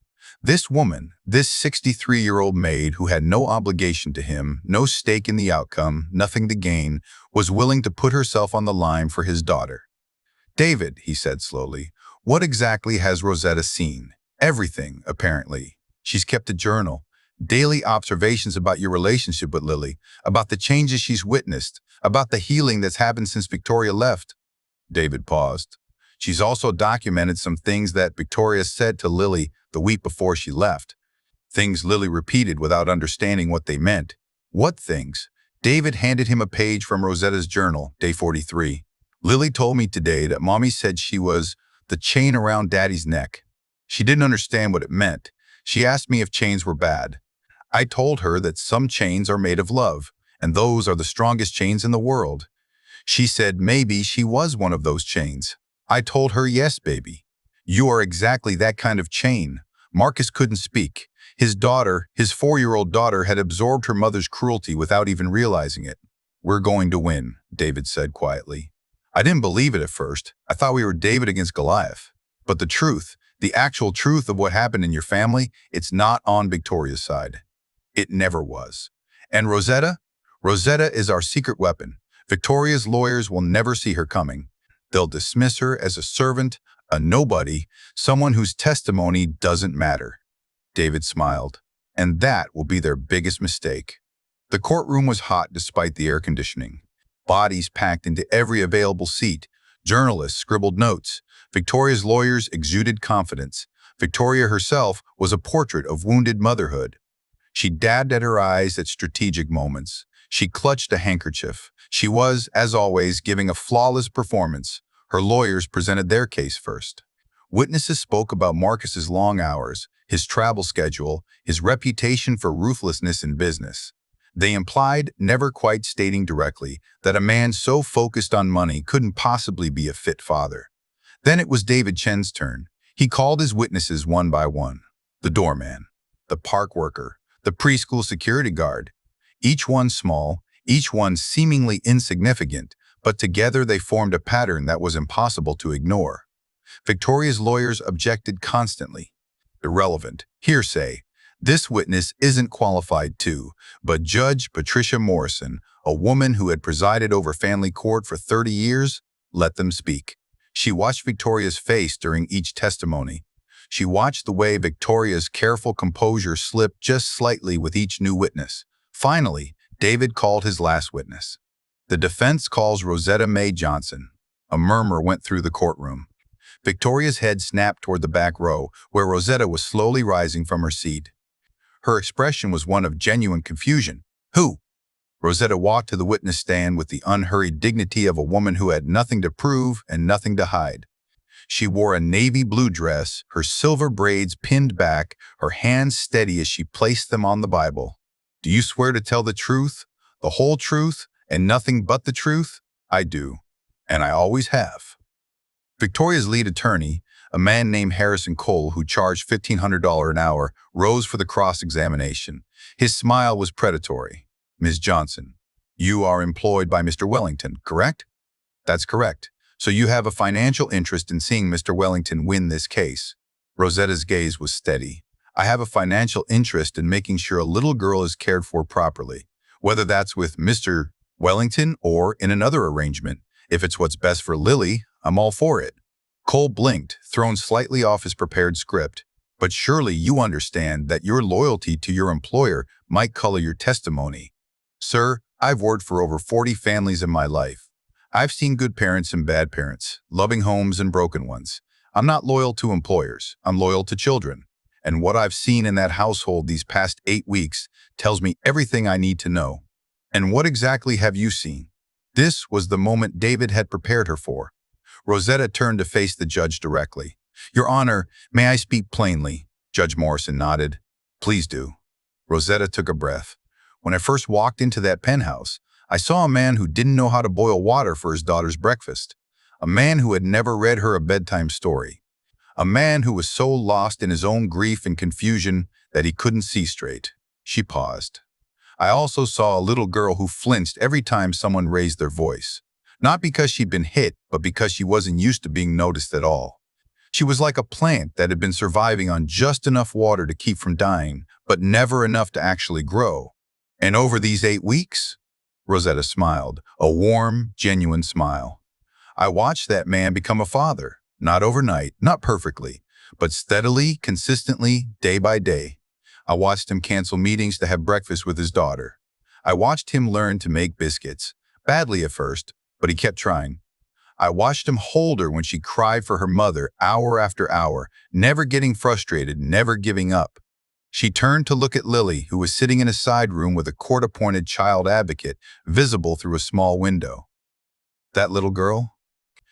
This woman, this 63-year-old maid who had no obligation to him, no stake in the outcome, nothing to gain, was willing to put herself on the line for his daughter. "David," he said slowly, "what exactly has Rosetta seen?" "Everything, apparently. She's kept a journal, daily observations about your relationship with Lily, about the changes she's witnessed, about the healing that's happened since Victoria left." David paused. "She's also documented some things that Victoria said to Lily the week before she left. Things Lily repeated without understanding what they meant." "What things?" David handed him a page from Rosetta's journal, day 43. "Lily told me today that Mommy said she was the chain around Daddy's neck. She didn't understand what it meant. She asked me if chains were bad. I told her that some chains are made of love, and those are the strongest chains in the world. She said maybe she was one of those chains. I told her, yes, baby. You are exactly that kind of chain." Marcus couldn't speak. His daughter, his 4-year-old daughter, had absorbed her mother's cruelty without even realizing it. "We're going to win," David said quietly. "I didn't believe it at first. I thought we were David against Goliath. But the truth, the actual truth of what happened in your family, it's not on Victoria's side. It never was. And Rosetta? Rosetta is our secret weapon. Victoria's lawyers will never see her coming. They'll dismiss her as a servant, a nobody, someone whose testimony doesn't matter." David smiled. "And that will be their biggest mistake." The courtroom was hot despite the air conditioning. Bodies packed into every available seat. Journalists scribbled notes. Victoria's lawyers exuded confidence. Victoria herself was a portrait of wounded motherhood. She dabbed at her eyes at strategic moments. She clutched a handkerchief. She was, as always, giving a flawless performance. Her lawyers presented their case first. Witnesses spoke about Marcus's long hours, his travel schedule, his reputation for ruthlessness in business. They implied, never quite stating directly, that a man so focused on money couldn't possibly be a fit father. Then it was David Chen's turn. He called his witnesses one by one. The doorman, the park worker, the preschool security guard. Each one small, each one seemingly insignificant, but together they formed a pattern that was impossible to ignore. Victoria's lawyers objected constantly. "Irrelevant. Hearsay. This witness isn't qualified to." But Judge Patricia Morrison, a woman who had presided over family court for 30 years, let them speak. She watched Victoria's face during each testimony. She watched the way Victoria's careful composure slipped just slightly with each new witness. Finally, David called his last witness. "The defense calls Rosetta Mae Johnson." A murmur went through the courtroom. Victoria's head snapped toward the back row, where Rosetta was slowly rising from her seat. Her expression was one of genuine confusion. "Who?" Rosetta walked to the witness stand with the unhurried dignity of a woman who had nothing to prove and nothing to hide. She wore a navy blue dress, her silver braids pinned back, her hands steady as she placed them on the Bible. "Do you swear to tell the truth, the whole truth, and nothing but the truth?" "I do, and I always have." Victoria's lead attorney, a man named Harrison Cole, who charged $1,500 an hour, rose for the cross-examination. His smile was predatory. "Ms. Johnson, you are employed by Mr. Wellington, correct?" "That's correct. So you have a financial interest in seeing Mr. Wellington win this case." Rosetta's gaze was steady. "I have a financial interest in making sure a little girl is cared for properly, whether that's with Mr. Wellington or in another arrangement. If it's what's best for Lily, I'm all for it." Cole blinked, thrown slightly off his prepared script. "But surely you understand that your loyalty to your employer might color your testimony." "Sir, I've worked for over 40 families in my life. I've seen good parents and bad parents, loving homes and broken ones. I'm not loyal to employers. I'm loyal to children. And what I've seen in that household these past 8 weeks tells me everything I need to know." "And what exactly have you seen?" This was the moment David had prepared her for. Rosetta turned to face the judge directly. "Your Honor, may I speak plainly?" Judge Morrison nodded. "Please do." Rosetta took a breath. "When I first walked into that penthouse, I saw a man who didn't know how to boil water for his daughter's breakfast. A man who had never read her a bedtime story. A man who was so lost in his own grief and confusion that he couldn't see straight. She paused. I also saw a little girl who flinched every time someone raised their voice. Not because she'd been hit, but because she wasn't used to being noticed at all. She was like a plant that had been surviving on just enough water to keep from dying, but never enough to actually grow. And over these 8 weeks, Rosetta smiled, a warm, genuine smile. I watched that man become a father, not overnight, not perfectly, but steadily, consistently, day by day. I watched him cancel meetings to have breakfast with his daughter. I watched him learn to make biscuits, badly at first, but he kept trying. I watched him hold her when she cried for her mother hour after hour, never getting frustrated, never giving up. She turned to look at Lily, who was sitting in a side room with a court-appointed child advocate, visible through a small window. That little girl?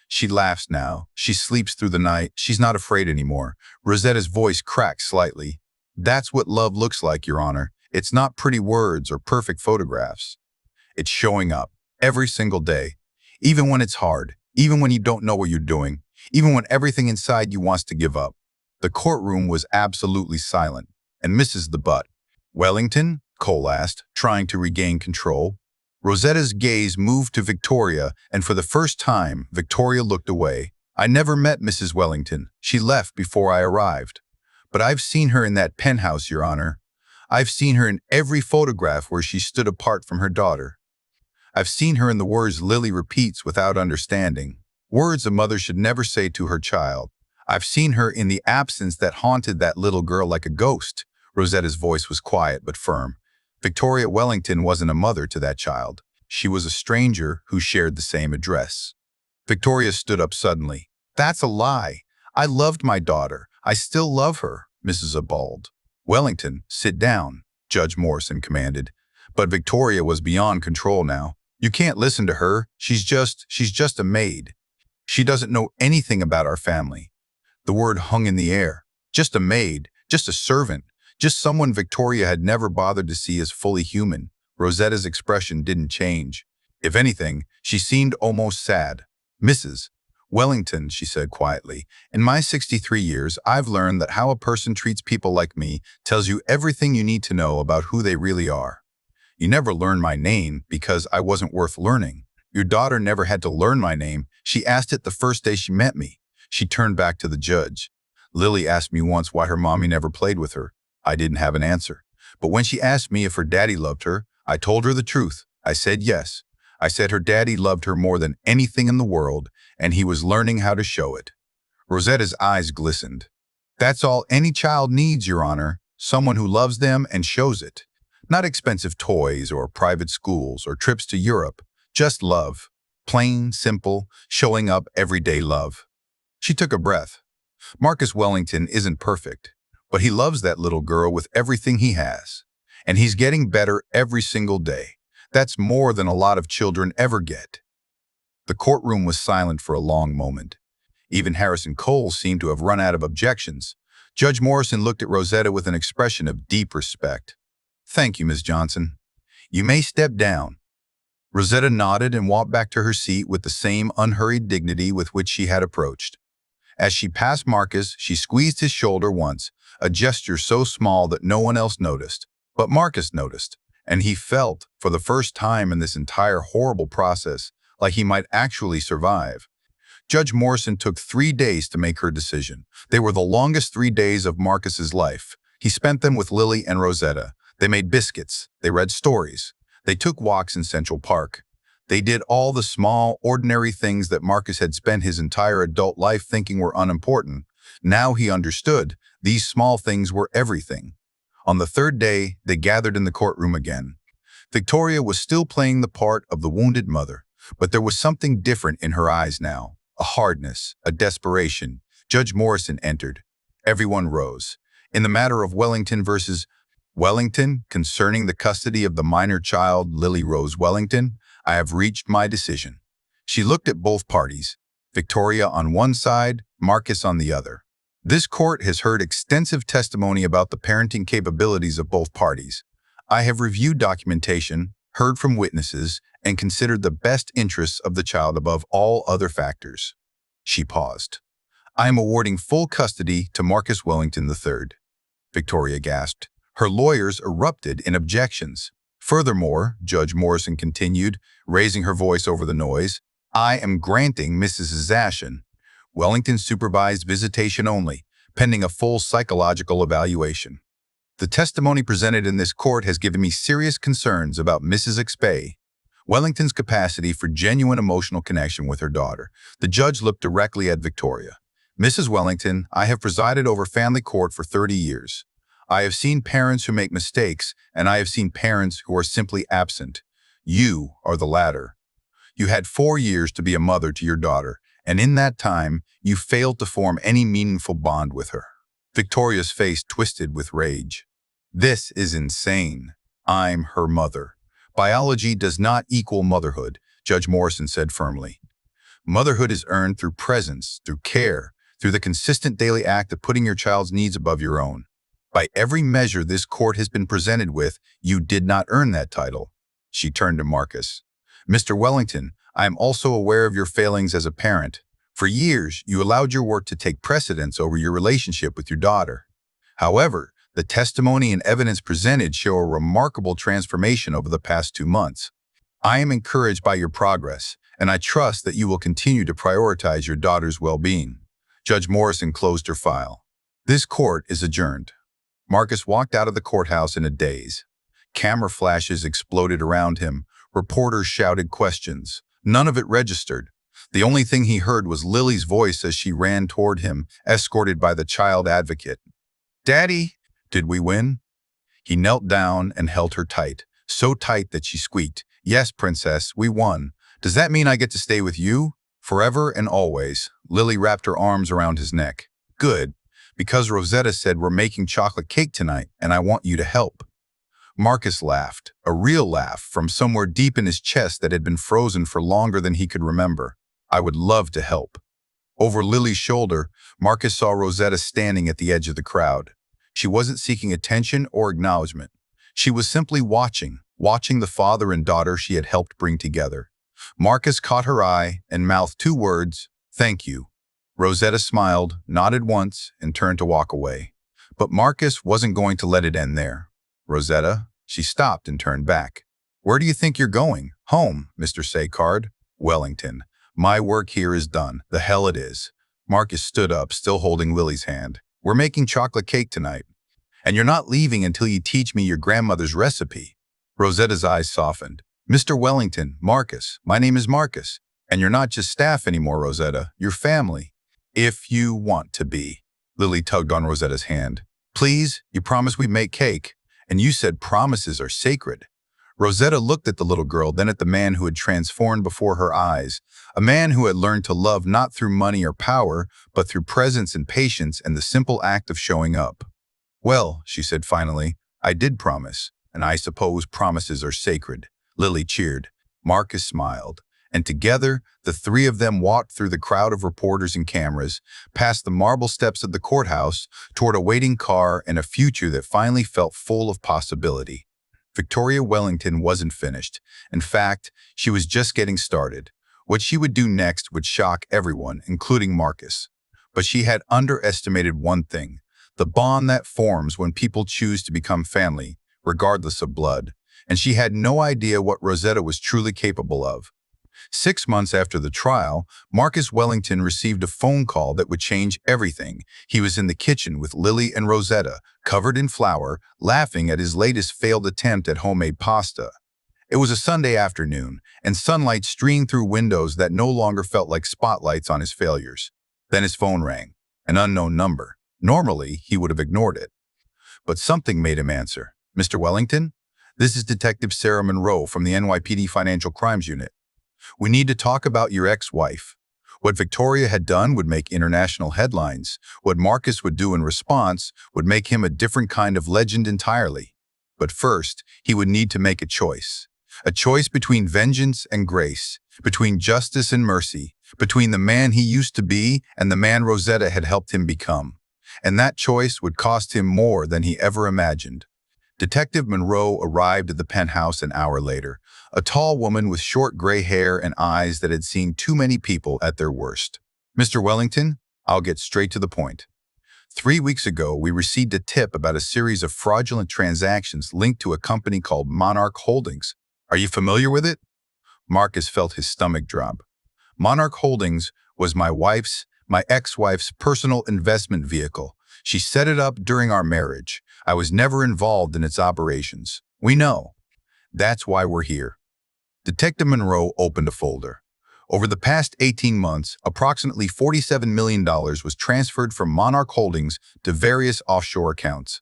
She laughs now. She sleeps through the night. She's not afraid anymore. Rosetta's voice cracked slightly. That's what love looks like, Your Honor. It's not pretty words or perfect photographs. It's showing up every single day, even when it's hard, even when you don't know what you're doing, even when everything inside you wants to give up. The courtroom was absolutely silent, and Mrs. the Butt. Wellington? Cole asked, trying to regain control. Rosetta's gaze moved to Victoria, and for the first time, Victoria looked away. I never met Mrs. Wellington. She left before I arrived. But I've seen her in that penthouse, Your Honor. I've seen her in every photograph where she stood apart from her daughter. I've seen her in the words Lily repeats without understanding, words a mother should never say to her child. I've seen her in the absence that haunted that little girl like a ghost. Rosetta's voice was quiet but firm. Victoria Wellington wasn't a mother to that child. She was a stranger who shared the same address. Victoria stood up suddenly. That's a lie. I loved my daughter. I still love her, Mrs. Abald. Wellington, sit down, Judge Morrison commanded. But Victoria was beyond control now. You can't listen to her. She's just a maid. She doesn't know anything about our family. The word hung in the air. Just a maid, just a servant, just someone Victoria had never bothered to see as fully human. Rosetta's expression didn't change. If anything, she seemed almost sad. Mrs. Wellington, she said quietly, in my 63 years, I've learned that how a person treats people like me tells you everything you need to know about who they really are. You never learned my name because I wasn't worth learning. Your daughter never had to learn my name. She asked it the first day she met me. She turned back to the judge. Lily asked me once why her mommy never played with her. I didn't have an answer. But when she asked me if her daddy loved her, I told her the truth. I said yes. I said her daddy loved her more than anything in the world, and he was learning how to show it. Rosetta's eyes glistened. That's all any child needs, Your Honor. Someone who loves them and shows it. Not expensive toys or private schools or trips to Europe. Just love. Plain, simple, showing up everyday love. She took a breath. Marcus Wellington isn't perfect, but he loves that little girl with everything he has. And he's getting better every single day. That's more than a lot of children ever get. The courtroom was silent for a long moment. Even Harrison Cole seemed to have run out of objections. Judge Morrison looked at Rosetta with an expression of deep respect. Thank you, Ms. Johnson. You may step down. Rosetta nodded and walked back to her seat with the same unhurried dignity with which she had approached. As she passed Marcus, she squeezed his shoulder once, a gesture so small that no one else noticed. But Marcus noticed, and he felt, for the first time in this entire horrible process, like he might actually survive. Judge Morrison took 3 days to make her decision. They were the longest 3 days of Marcus's life. He spent them with Lily and Rosetta. They made biscuits. They read stories. They took walks in Central Park. They did all the small, ordinary things that Marcus had spent his entire adult life thinking were unimportant. Now he understood these small things were everything. On the 3rd day, they gathered in the courtroom again. Victoria was still playing the part of the wounded mother, but there was something different in her eyes now. A hardness, a desperation. Judge Morrison entered. Everyone rose. In the matter of Wellington versus Wellington, concerning the custody of the minor child Lily Rose Wellington, I have reached my decision. She looked at both parties, Victoria on one side, Marcus on the other. This court has heard extensive testimony about the parenting capabilities of both parties. I have reviewed documentation, heard from witnesses, and considered the best interests of the child above all other factors. She paused. I am awarding full custody to Marcus Wellington III. Victoria gasped. Her lawyers erupted in objections. Furthermore, Judge Morrison continued, raising her voice over the noise, I am granting Mrs. Zashin Wellington's supervised visitation only, pending a full psychological evaluation. The testimony presented in this court has given me serious concerns about Mrs. Xpay Wellington's capacity for genuine emotional connection with her daughter. The judge looked directly at Victoria. Mrs. Wellington, I have presided over family court for 30 years. I have seen parents who make mistakes, and I have seen parents who are simply absent. You are the latter. You had 4 years to be a mother to your daughter, and in that time, you failed to form any meaningful bond with her. Victoria's face twisted with rage. This is insane. I'm her mother. Biology does not equal motherhood, Judge Morrison said firmly. Motherhood is earned through presence, through care, through the consistent daily act of putting your child's needs above your own. By every measure this court has been presented with, you did not earn that title. She turned to Marcus. Mr. Wellington, I am also aware of your failings as a parent. For years, you allowed your work to take precedence over your relationship with your daughter. However, the testimony and evidence presented show a remarkable transformation over the past 2 months. I am encouraged by your progress, and I trust that you will continue to prioritize your daughter's well-being. Judge Morrison closed her file. This court is adjourned. Marcus walked out of the courthouse in a daze. Camera flashes exploded around him. Reporters shouted questions. None of it registered. The only thing he heard was Lily's voice as she ran toward him, escorted by the child advocate. Daddy, did we win? He knelt down and held her tight, so tight that she squeaked. Yes, princess, we won. Does that mean I get to stay with you? Forever and always. Lily wrapped her arms around his neck. Good, because Rosetta said we're making chocolate cake tonight, and I want you to help. Marcus laughed, a real laugh from somewhere deep in his chest that had been frozen for longer than he could remember. I would love to help. Over Lily's shoulder, Marcus saw Rosetta standing at the edge of the crowd. She wasn't seeking attention or acknowledgement. She was simply watching the father and daughter she had helped bring together. Marcus caught her eye and mouthed 2 words, thank you. Rosetta smiled, nodded once, and turned to walk away. But Marcus wasn't going to let it end there. Rosetta, she stopped and turned back. Where do you think you're going? Home, Mr. Saycard. Wellington. My work here is done. The hell it is. Marcus stood up, still holding Lily's hand. We're making chocolate cake tonight. And you're not leaving until you teach me your grandmother's recipe. Rosetta's eyes softened. Mr. Wellington, Marcus, my name is Marcus. And you're not just staff anymore, Rosetta. You're family. If you want to be. Lily tugged on Rosetta's hand. Please, you promised we'd make cake. And you said promises are sacred. Rosetta looked at the little girl, then at the man who had transformed before her eyes, a man who had learned to love not through money or power, but through presence and patience and the simple act of showing up. Well, she said finally, I did promise, and I suppose promises are sacred. Lily cheered. Marcus smiled, and together the 3 of them walked through the crowd of reporters and cameras, past the marble steps of the courthouse, toward a waiting car and a future that finally felt full of possibility. Victoria Wellington wasn't finished. In fact, she was just getting started. What she would do next would shock everyone, including Marcus. But she had underestimated one thing, the bond that forms when people choose to become family, regardless of blood. And she had no idea what Rosetta was truly capable of. 6 months after the trial, Marcus Wellington received a phone call that would change everything. He was in the kitchen with Lily and Rosetta, covered in flour, laughing at his latest failed attempt at homemade pasta. It was a Sunday afternoon, and sunlight streamed through windows that no longer felt like spotlights on his failures. Then his phone rang, an unknown number. Normally, he would have ignored it. But something made him answer. Mr. Wellington? This is Detective Sarah Monroe from the NYPD Financial Crimes Unit. We need to talk about your ex-wife. What Victoria had done would make international headlines. What Marcus would do in response would make him a different kind of legend entirely. But first, he would need to make a choice. A choice between vengeance and grace, between justice and mercy, between the man he used to be and the man Rosetta had helped him become. And that choice would cost him more than he ever imagined. Detective Monroe arrived at the penthouse an hour later, a tall woman with short gray hair and eyes that had seen too many people at their worst. Mr. Wellington, I'll get straight to the point. 3 weeks ago, we received a tip about a series of fraudulent transactions linked to a company called Monarch Holdings. Are you familiar with it? Marcus felt his stomach drop. Monarch Holdings was my ex-wife's personal investment vehicle. She set it up during our marriage. I was never involved in its operations. We know. That's why we're here. Detective Monroe opened a folder. Over the past 18 months, approximately $47 million was transferred from Monarch Holdings to various offshore accounts.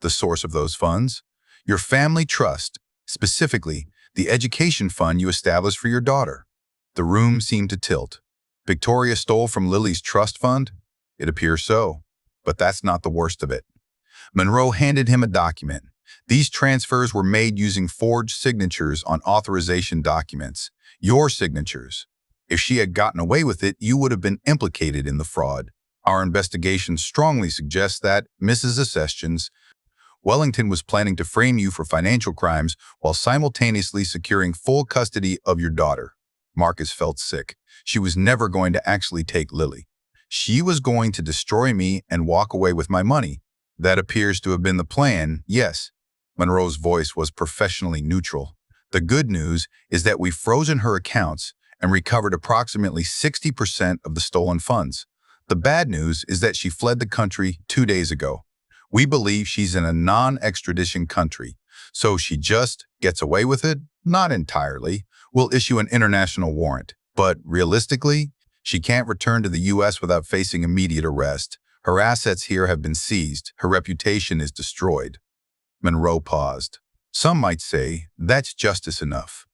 The source of those funds? Your family trust, specifically the education fund you established for your daughter. The room seemed to tilt. Victoria stole from Lily's trust fund? It appears so. But that's not the worst of it. Monroe handed him a document. These transfers were made using forged signatures on authorization documents. Your signatures. If she had gotten away with it, you would have been implicated in the fraud. Our investigation strongly suggests that, Mrs. Accessions, Wellington was planning to frame you for financial crimes while simultaneously securing full custody of your daughter. Marcus felt sick. She was never going to actually take Lily. She was going to destroy me and walk away with my money. That appears to have been the plan, yes. Monroe's voice was professionally neutral. The good news is that we've frozen her accounts and recovered approximately 60% of the stolen funds. The bad news is that she fled the country 2 days ago. We believe she's in a non-extradition country, so she just gets away with it? Not entirely. We'll issue an international warrant, but realistically, she can't return to the U.S. without facing immediate arrest. Her assets here have been seized. Her reputation is destroyed. Monroe paused. Some might say that's justice enough.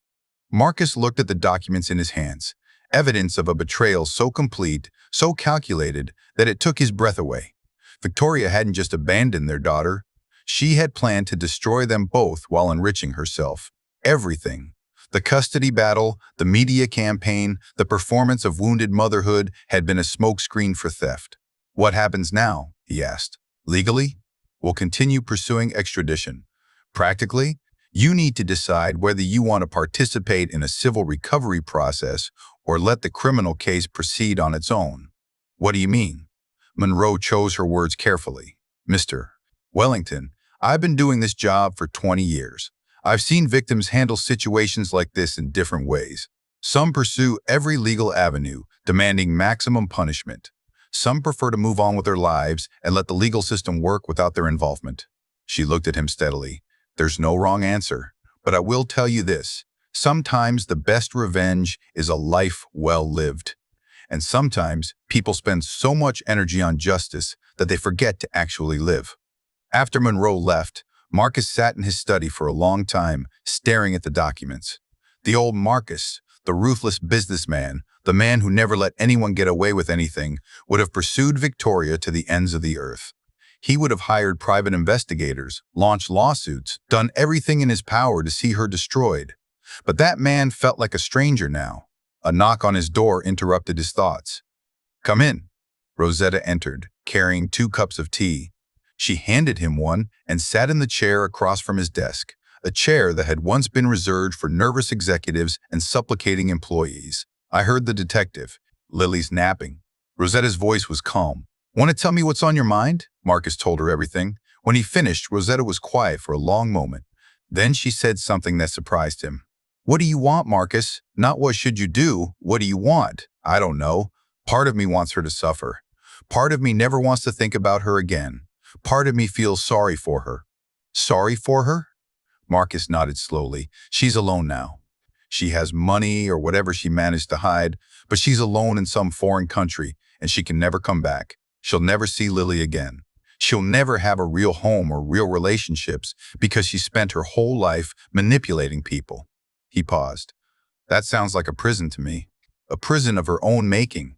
Marcus looked at the documents in his hands, evidence of a betrayal so complete, so calculated, that it took his breath away. Victoria hadn't just abandoned their daughter. She had planned to destroy them both while enriching herself. Everything. The custody battle, the media campaign, the performance of wounded motherhood had been a smokescreen for theft. What happens now? He asked. Legally? We'll continue pursuing extradition. Practically, you need to decide whether you want to participate in a civil recovery process or let the criminal case proceed on its own. What do you mean? Monroe chose her words carefully. Mr. Wellington, I've been doing this job for 20 years. I've seen victims handle situations like this in different ways. Some pursue every legal avenue, demanding maximum punishment. Some prefer to move on with their lives and let the legal system work without their involvement. She looked at him steadily. There's no wrong answer, but I will tell you this. Sometimes the best revenge is a life well lived. And sometimes people spend so much energy on justice that they forget to actually live. After Monroe left, Marcus sat in his study for a long time, staring at the documents. The old Marcus, the ruthless businessman, the man who never let anyone get away with anything, would have pursued Victoria to the ends of the earth. He would have hired private investigators, launched lawsuits, done everything in his power to see her destroyed. But that man felt like a stranger now. A knock on his door interrupted his thoughts. Come in. Rosetta entered, carrying 2 cups of tea. She handed him one and sat in the chair across from his desk, a chair that had once been reserved for nervous executives and supplicating employees. I heard the detective. Lily's napping. Rosetta's voice was calm. Want to tell me what's on your mind? Marcus told her everything. When he finished, Rosetta was quiet for a long moment. Then she said something that surprised him. What do you want, Marcus? Not what should you do. What do you want? I don't know. Part of me wants her to suffer. Part of me never wants to think about her again. Part of me feels sorry for her. Sorry for her? Marcus nodded slowly. She's alone now. She has money or whatever she managed to hide, but she's alone in some foreign country, and she can never come back. She'll never see Lily again. She'll never have a real home or real relationships because she spent her whole life manipulating people. He paused. That sounds like a prison to me. A prison of her own making.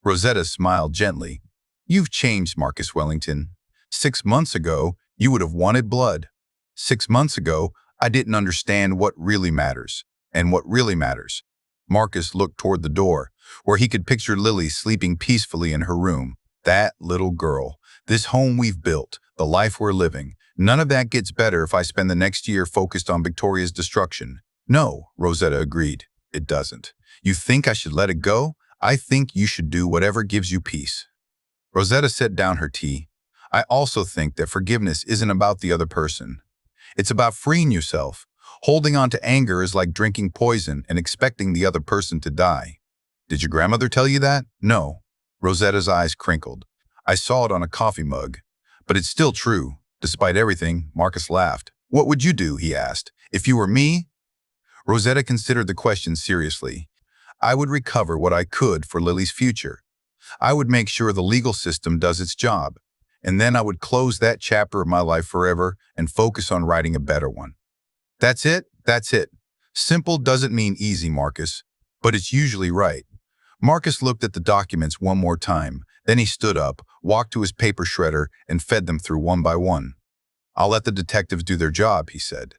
Rosetta smiled gently. You've changed, Marcus Wellington. 6 months ago, you would have wanted blood. 6 months ago, I didn't understand what really matters. And what really matters. Marcus looked toward the door, where he could picture Lily sleeping peacefully in her room. That little girl. This home we've built. The life we're living. None of that gets better if I spend the next year focused on Victoria's destruction. No, Rosetta agreed. It doesn't. You think I should let it go? I think you should do whatever gives you peace. Rosetta set down her tea. I also think that forgiveness isn't about the other person. It's about freeing yourself. Holding on to anger is like drinking poison and expecting the other person to die. Did your grandmother tell you that? No. Rosetta's eyes crinkled. I saw it on a coffee mug. But it's still true. Despite everything, Marcus laughed. What would you do, he asked, if you were me? Rosetta considered the question seriously. I would recover what I could for Lily's future. I would make sure the legal system does its job. And then I would close that chapter of my life forever and focus on writing a better one. That's it? That's it. Simple doesn't mean easy, Marcus. But it's usually right. Marcus looked at the documents one more time. Then he stood up, walked to his paper shredder, and fed them through one by one. I'll let the detectives do their job, he said.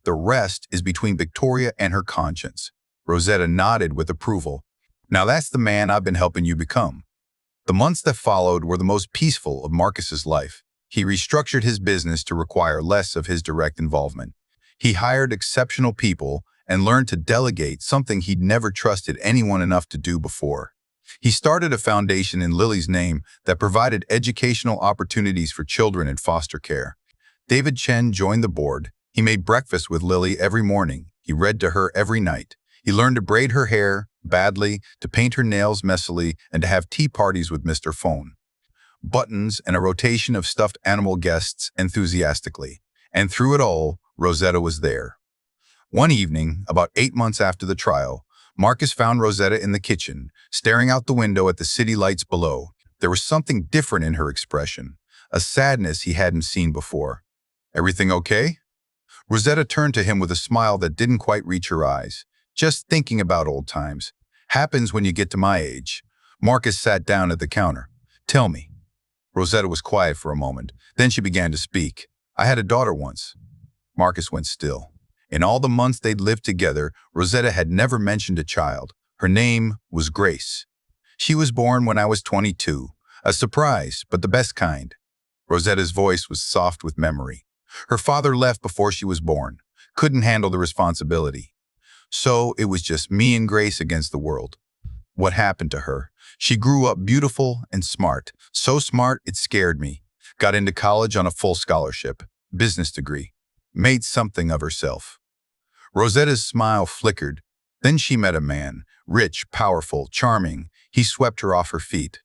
The rest is between Victoria and her conscience. Rosetta nodded with approval. Now that's the man I've been helping you become. The months that followed were the most peaceful of Marcus's life. He restructured his business to require less of his direct involvement. He hired exceptional people and learned to delegate, something he'd never trusted anyone enough to do before. He started a foundation in Lily's name that provided educational opportunities for children in foster care. David Chen joined the board. He made breakfast with Lily every morning. He read to her every night. He learned to braid her hair badly, to paint her nails messily, and to have tea parties with Mr. Phone. Buttons and a rotation of stuffed animal guests enthusiastically. And through it all, Rosetta was there. One evening, about 8 months after the trial, Marcus found Rosetta in the kitchen, staring out the window at the city lights below. There was something different in her expression, a sadness he hadn't seen before. Everything okay? Rosetta turned to him with a smile that didn't quite reach her eyes. Just thinking about old times. Happens when you get to my age. Marcus sat down at the counter. Tell me. Rosetta was quiet for a moment. Then she began to speak. I had a daughter once. Marcus went still. In all the months they'd lived together, Rosetta had never mentioned a child. Her name was Grace. She was born when I was 22. A surprise, but the best kind. Rosetta's voice was soft with memory. Her father left before she was born. Couldn't handle the responsibility. So it was just me and Grace against the world. What happened to her? She grew up beautiful and smart. So smart it scared me. Got into college on a full scholarship. Business degree. Made something of herself. Rosetta's smile flickered. Then she met a man. Rich, powerful, charming. He swept her off her feet.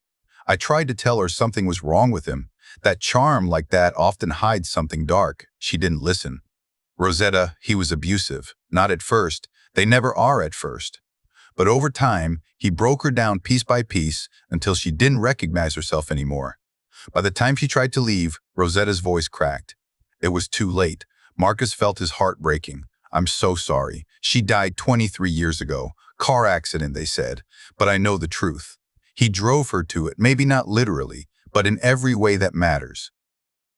I tried to tell her something was wrong with him. That charm like that often hides something dark. She didn't listen. Rosetta, he was abusive. Not at first. They never are at first. But over time, he broke her down piece by piece until she didn't recognize herself anymore. By the time she tried to leave, Rosetta's voice cracked. It was too late. Marcus felt his heart breaking. I'm so sorry. She died 23 years ago. Car accident, they said. But I know the truth. He drove her to it, maybe not literally, but in every way that matters.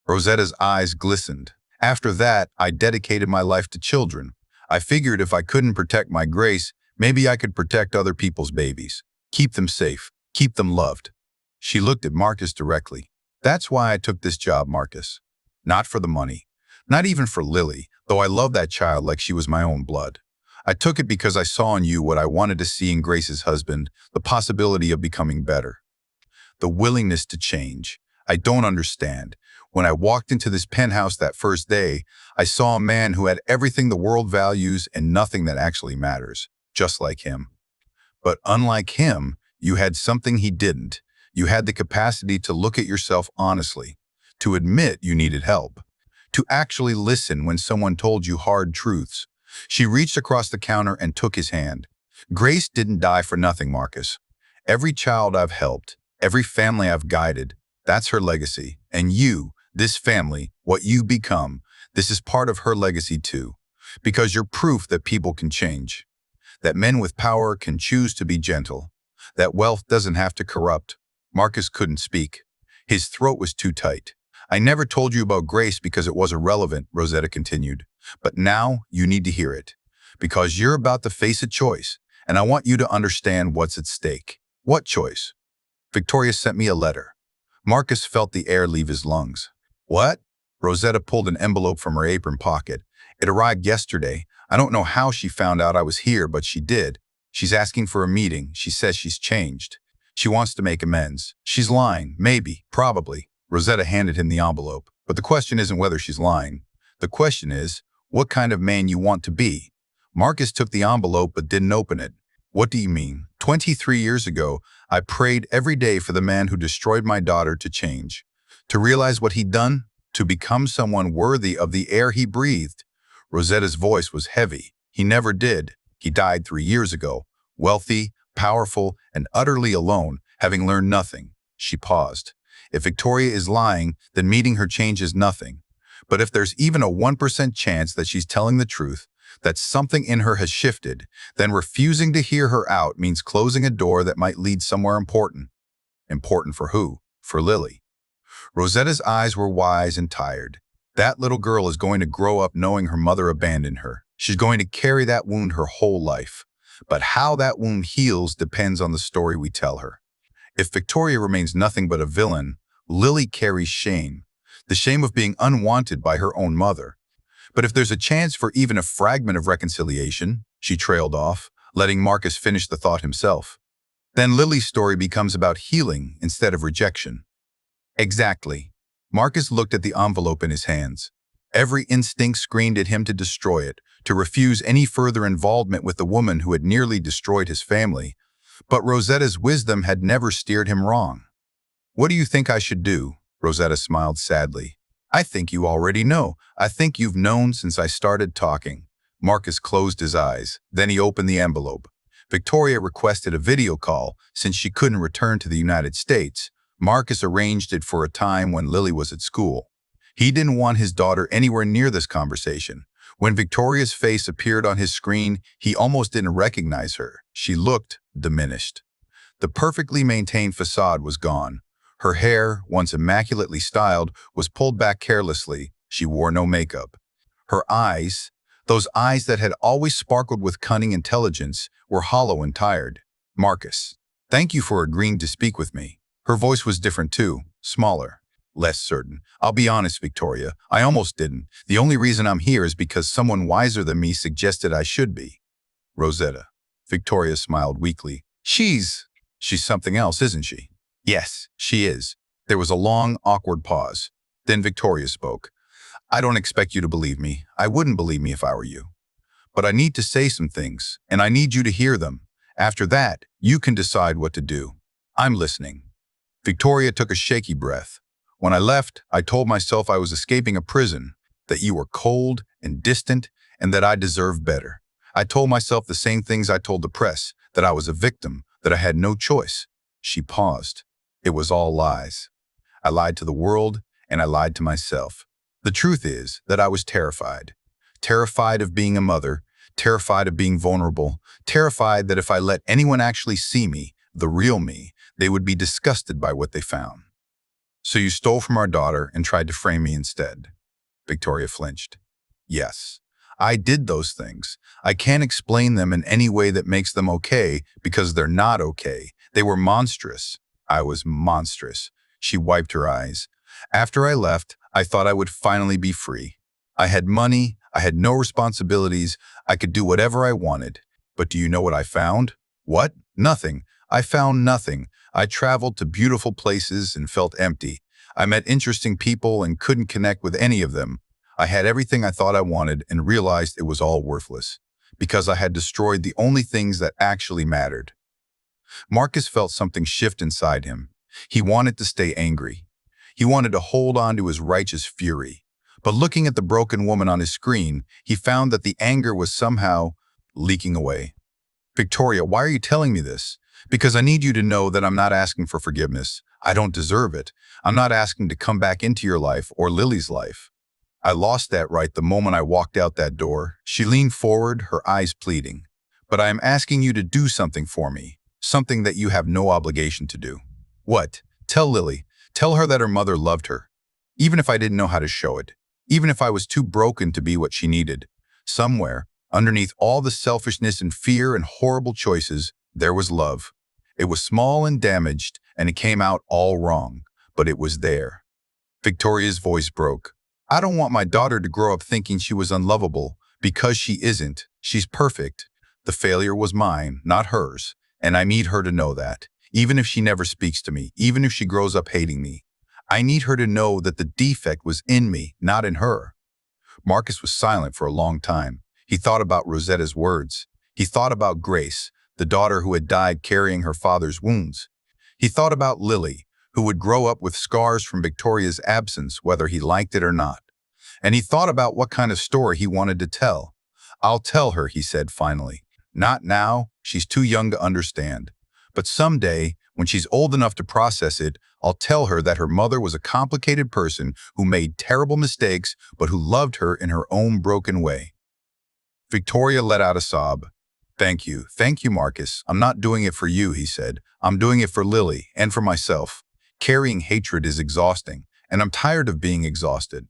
Rosetta's eyes glistened. After that, I dedicated my life to children. I figured if I couldn't protect my Grace, maybe I could protect other people's babies. Keep them safe. Keep them loved. She looked at Marcus directly. That's why I took this job, Marcus. Not for the money. Not even for Lily, though I love that child like she was my own blood. I took it because I saw in you what I wanted to see in Grace's husband, the possibility of becoming better. The willingness to change. I don't understand. When I walked into this penthouse that first day, I saw a man who had everything the world values and nothing that actually matters, just like him. But unlike him, you had something he didn't. You had the capacity to look at yourself honestly, to admit you needed help, to actually listen when someone told you hard truths. She reached across the counter and took his hand. Grace didn't die for nothing, Marcus. Every child I've helped, every family I've guided, that's her legacy. And you, this family, what you become, this is part of her legacy too. Because you're proof that people can change. That men with power can choose to be gentle. That wealth doesn't have to corrupt. Marcus couldn't speak. His throat was too tight. I never told you about Grace because it was irrelevant, Rosetta continued. But now you need to hear it. Because you're about to face a choice, and I want you to understand what's at stake. What choice? Victoria sent me a letter. Marcus felt the air leave his lungs. What? Rosetta pulled an envelope from her apron pocket. It arrived yesterday. I don't know how she found out I was here, but she did. She's asking for a meeting. She says she's changed. She wants to make amends. She's lying. Maybe. Probably. Rosetta handed him the envelope. But the question isn't whether she's lying. The question is, what kind of man you want to be. Marcus took the envelope but didn't open it. What do you mean? 23 years ago, I prayed every day for the man who destroyed my daughter to change. To realize what he'd done, to become someone worthy of the air he breathed. Rosetta's voice was heavy. He never did. He died 3 years ago, wealthy, powerful, and utterly alone, having learned nothing. She paused. If Victoria is lying, then meeting her changes nothing. But if there's even a 1% chance that she's telling the truth, that something in her has shifted, then refusing to hear her out means closing a door that might lead somewhere important. Important for who? For Lily. Rosetta's eyes were wise and tired. That little girl is going to grow up knowing her mother abandoned her. She's going to carry that wound her whole life. But how that wound heals depends on the story we tell her. If Victoria remains nothing but a villain, Lily carries shame. The shame of being unwanted by her own mother. But if there's a chance for even a fragment of reconciliation, she trailed off, letting Marcus finish the thought himself. Then Lily's story becomes about healing instead of rejection. Exactly. Marcus looked at the envelope in his hands. Every instinct screamed at him to destroy it, to refuse any further involvement with the woman who had nearly destroyed his family. But Rosetta's wisdom had never steered him wrong. What do you think I should do? Rosetta smiled sadly. I think you already know. I think you've known since I started talking. Marcus closed his eyes. Then he opened the envelope. Victoria requested a video call since she couldn't return to the United States. Marcus arranged it for a time when Lily was at school. He didn't want his daughter anywhere near this conversation. When Victoria's face appeared on his screen, he almost didn't recognize her. She looked diminished. The perfectly maintained facade was gone. Her hair, once immaculately styled, was pulled back carelessly. She wore no makeup. Her eyes, those eyes that had always sparkled with cunning intelligence, were hollow and tired. Marcus, thank you for agreeing to speak with me. Her voice was different too, smaller, less certain. I'll be honest, Victoria, I almost didn't. The only reason I'm here is because someone wiser than me suggested I should be. Rosetta. Victoria smiled weakly. She's something else, isn't she? Yes, she is. There was a long, awkward pause. Then Victoria spoke. I don't expect you to believe me. I wouldn't believe me if I were you. But I need to say some things, and I need you to hear them. After that, you can decide what to do. I'm listening. Victoria took a shaky breath. When I left, I told myself I was escaping a prison, that you were cold and distant, and that I deserved better. I told myself the same things I told the press, that I was a victim, that I had no choice. She paused. It was all lies. I lied to the world, and I lied to myself. The truth is that I was terrified. Terrified of being a mother, terrified of being vulnerable, terrified that if I let anyone actually see me, the real me, they would be disgusted by what they found. So you stole from our daughter and tried to frame me instead. Victoria flinched. Yes, I did those things. I can't explain them in any way that makes them okay because they're not okay. They were monstrous. I was monstrous. She wiped her eyes. After I left, I thought I would finally be free. I had money. I had no responsibilities. I could do whatever I wanted. But do you know what I found? What? Nothing. I found nothing. I traveled to beautiful places and felt empty. I met interesting people and couldn't connect with any of them. I had everything I thought I wanted and realized it was all worthless, because I had destroyed the only things that actually mattered. Marcus felt something shift inside him. He wanted to stay angry. He wanted to hold on to his righteous fury. But looking at the broken woman on his screen, he found that the anger was somehow leaking away. Victoria, why are you telling me this? Because I need you to know that I'm not asking for forgiveness. I don't deserve it. I'm not asking to come back into your life or Lily's life. I lost that right the moment I walked out that door. She leaned forward, her eyes pleading. But I am asking you to do something for me, something that you have no obligation to do. What? Tell Lily. Tell her that her mother loved her. Even if I didn't know how to show it. Even if I was too broken to be what she needed. Somewhere, underneath all the selfishness and fear and horrible choices, there was love. It was small and damaged, and it came out all wrong, but it was there. Victoria's voice broke. I don't want my daughter to grow up thinking she was unlovable, because she isn't. She's perfect. The failure was mine, not hers, and I need her to know that. even if she never speaks to me, even if she grows up hating me. I need her to know that the defect was in me, not in her. Marcus was silent for a long time. He thought about Rosetta's words. He thought about Grace, the daughter who had died carrying her father's wounds. He thought about Lily, who would grow up with scars from Victoria's absence, whether he liked it or not. And he thought about what kind of story he wanted to tell. "I'll tell her," he said finally. "Not now, she's too young to understand. But someday, when she's old enough to process it, I'll tell her that her mother was a complicated person who made terrible mistakes, but who loved her in her own broken way." Victoria let out a sob. Thank you, Marcus. I'm not doing it for you," he said. "I'm doing it for Lily and for myself. Carrying hatred is exhausting, and I'm tired of being exhausted."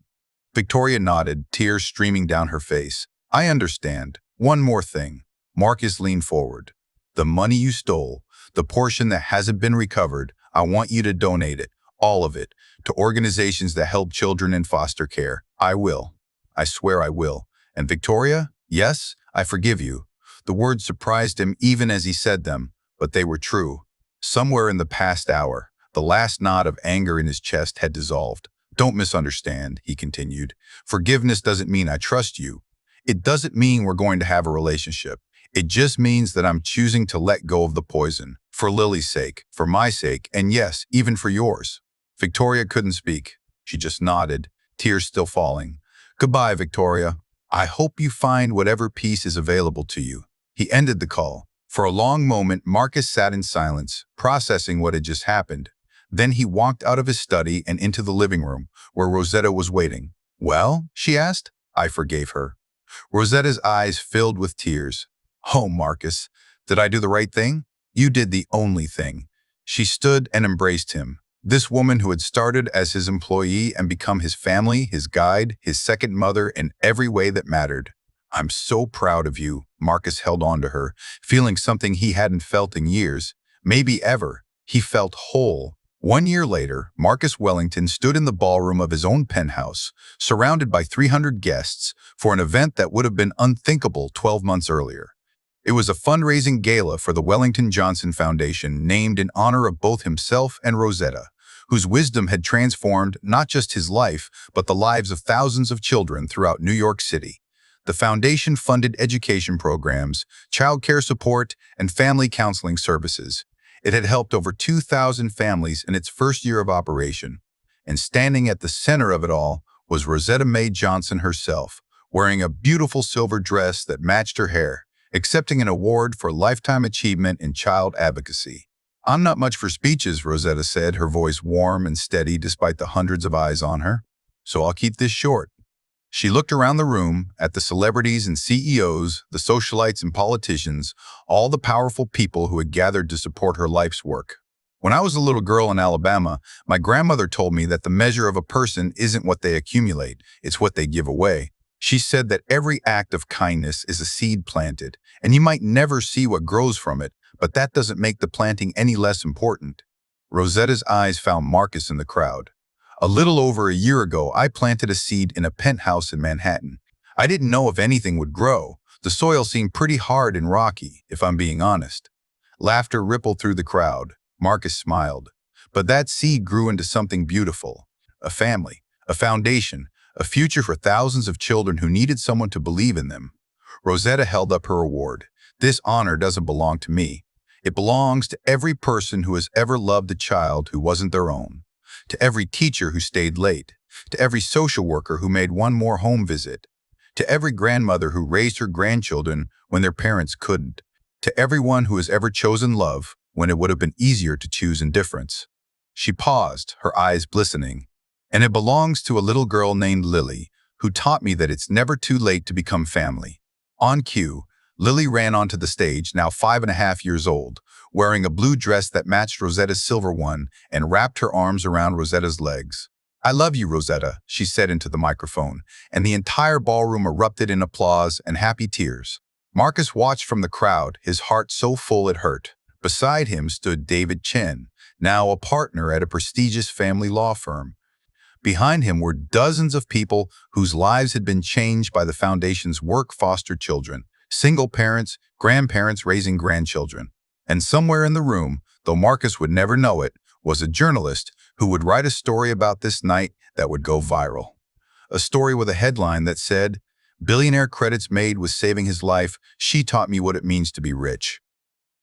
Victoria nodded, tears streaming down her face. "I understand. One more thing." Marcus leaned forward. "The money you stole, the portion that hasn't been recovered, I want you to donate it, all of it, to organizations that help children in foster care. I will. I swear I will. And Victoria, yes, I forgive you." The words surprised him even as he said them, but they were true. Somewhere in the past hour, the last knot of anger in his chest had dissolved. "Don't misunderstand," he continued. "Forgiveness doesn't mean I trust you. It doesn't mean we're going to have a relationship. It just means that I'm choosing to let go of the poison, for Lily's sake, for my sake, and yes, even for yours." Victoria couldn't speak. She just nodded, tears still falling. "Goodbye, Victoria. I hope you find whatever peace is available to you." He ended the call. For a long moment, Marcus sat in silence, processing what had just happened. Then he walked out of his study and into the living room, where Rosetta was waiting. "Well?" she asked. "I forgave her." Rosetta's eyes filled with tears. "Oh, Marcus, did I do the right thing?" "You did the only thing." She stood and embraced him. This woman who had started as his employee and become his family, his guide, his second mother in every way that mattered. "I'm so proud of you." Marcus held on to her, feeling something he hadn't felt in years, maybe ever. He felt whole. 1 year later, Marcus Wellington stood in the ballroom of his own penthouse, surrounded by 300 guests, for an event that would have been unthinkable 12 months earlier. It was a fundraising gala for the Wellington Johnson Foundation, named in honor of both himself and Rosetta, whose wisdom had transformed not just his life, but the lives of thousands of children throughout New York City. The foundation funded education programs, child care support, and family counseling services. It had helped over 2,000 families in its first year of operation. And standing at the center of it all was Rosetta Mae Johnson herself, wearing a beautiful silver dress that matched her hair, accepting an award for lifetime achievement in child advocacy. "I'm not much for speeches," Rosetta said, her voice warm and steady despite the hundreds of eyes on her. "So I'll keep this short." She looked around the room at the celebrities and CEOs, the socialites and politicians, all the powerful people who had gathered to support her life's work. "When I was a little girl in Alabama, my grandmother told me that the measure of a person isn't what they accumulate, it's what they give away. She said that every act of kindness is a seed planted, and you might never see what grows from it, but that doesn't make the planting any less important." Rosetta's eyes found Marcus in the crowd. "A little over a year ago, I planted a seed in a penthouse in Manhattan. I didn't know if anything would grow. The soil seemed pretty hard and rocky, if I'm being honest." Laughter rippled through the crowd. Marcus smiled. "But that seed grew into something beautiful. A family, a foundation, a future for thousands of children who needed someone to believe in them." Rosetta held up her award. "This honor doesn't belong to me. It belongs to every person who has ever loved a child who wasn't their own. To every teacher who stayed late, to every social worker who made one more home visit, to every grandmother who raised her grandchildren when their parents couldn't, to everyone who has ever chosen love when it would have been easier to choose indifference." She paused, her eyes glistening. "And it belongs to a little girl named Lily, who taught me that it's never too late to become family." On cue, Lily ran onto the stage, now 5.5 years old, wearing a blue dress that matched Rosetta's silver one, and wrapped her arms around Rosetta's legs. "I love you, Rosetta," she said into the microphone, and the entire ballroom erupted in applause and happy tears. Marcus watched from the crowd, his heart so full it hurt. Beside him stood David Chen, now a partner at a prestigious family law firm. Behind him were dozens of people whose lives had been changed by the foundation's work: foster children, single parents, grandparents raising grandchildren. And somewhere in the room, though Marcus would never know it, was a journalist who would write a story about this night that would go viral. A story with a headline that said, "Billionaire credits Maid with saving his life. She taught me what it means to be rich."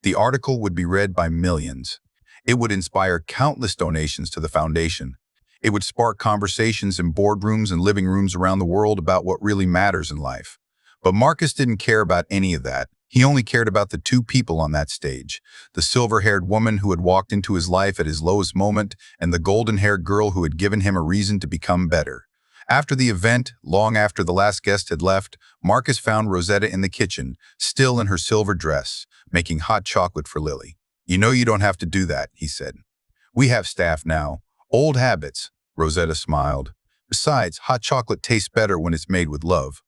The article would be read by millions. It would inspire countless donations to the foundation. It would spark conversations in boardrooms and living rooms around the world about what really matters in life. But Marcus didn't care about any of that. He only cared about the two people on that stage, the silver-haired woman who had walked into his life at his lowest moment and the golden-haired girl who had given him a reason to become better. After the event, long after the last guest had left, Marcus found Rosetta in the kitchen, still in her silver dress, making hot chocolate for Lily. "You know you don't have to do that," he said. "We have staff now. Old habits," Rosetta smiled. "Besides, hot chocolate tastes better when it's made with love."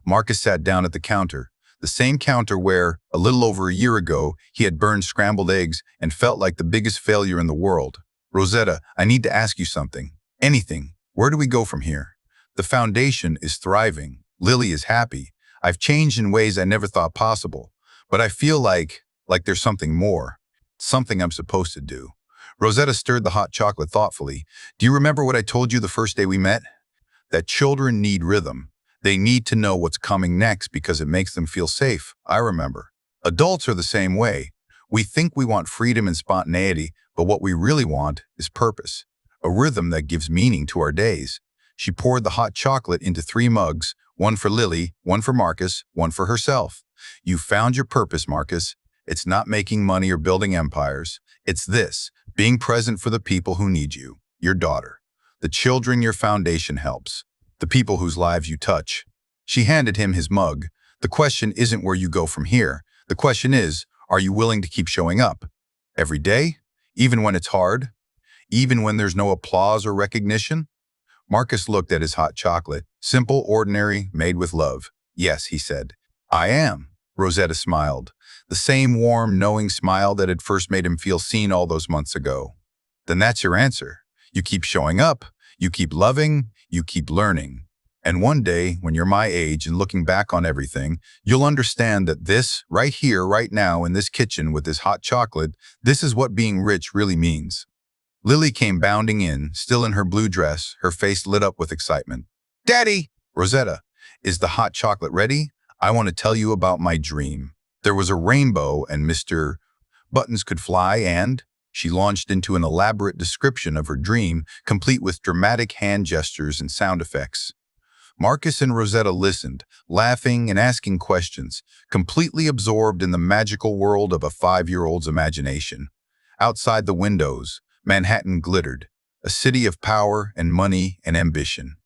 Marcus sat down at the counter, the same counter where, a little over a year ago, he had burned scrambled eggs and felt like the biggest failure in the world. "Rosetta, I need to ask you something. Anything. Where do we go from here?" "The foundation is thriving. Lily is happy. I've changed in ways I never thought possible. But I feel like there's something more. Something I'm supposed to do." Rosetta stirred the hot chocolate thoughtfully. "Do you remember what I told you the first day we met? That children need rhythm. They need to know what's coming next because it makes them feel safe." "I remember." "Adults are the same way. We think we want freedom and spontaneity, but what we really want is purpose. A rhythm that gives meaning to our days." She poured the hot chocolate into 3 mugs, one for Lily, one for Marcus, one for herself. "You found your purpose, Marcus. It's not making money or building empires. It's this, being present for the people who need you, your daughter, the children your foundation helps, the people whose lives you touch." She handed him his mug. "The question isn't where you go from here. The question is, are you willing to keep showing up? Every day? Even when it's hard? Even when there's no applause or recognition?" Marcus looked at his hot chocolate. Simple, ordinary, made with love. "Yes," he said. "I am." Rosetta smiled. The same warm, knowing smile that had first made him feel seen all those months ago. "Then that's your answer. You keep showing up, you keep loving, you keep learning. And one day, when you're my age and looking back on everything, you'll understand that this, right here, right now, in this kitchen with this hot chocolate, this is what being rich really means." Lily came bounding in, still in her blue dress, her face lit up with excitement. "Daddy!" "Rosetta, is the hot chocolate ready? I want to tell you about my dream. There was a rainbow and Mr. Buttons could fly and..." She launched into an elaborate description of her dream, complete with dramatic hand gestures and sound effects. Marcus and Rosetta listened, laughing and asking questions, completely absorbed in the magical world of a 5-year-old's imagination. Outside the windows, Manhattan glittered, a city of power and money and ambition.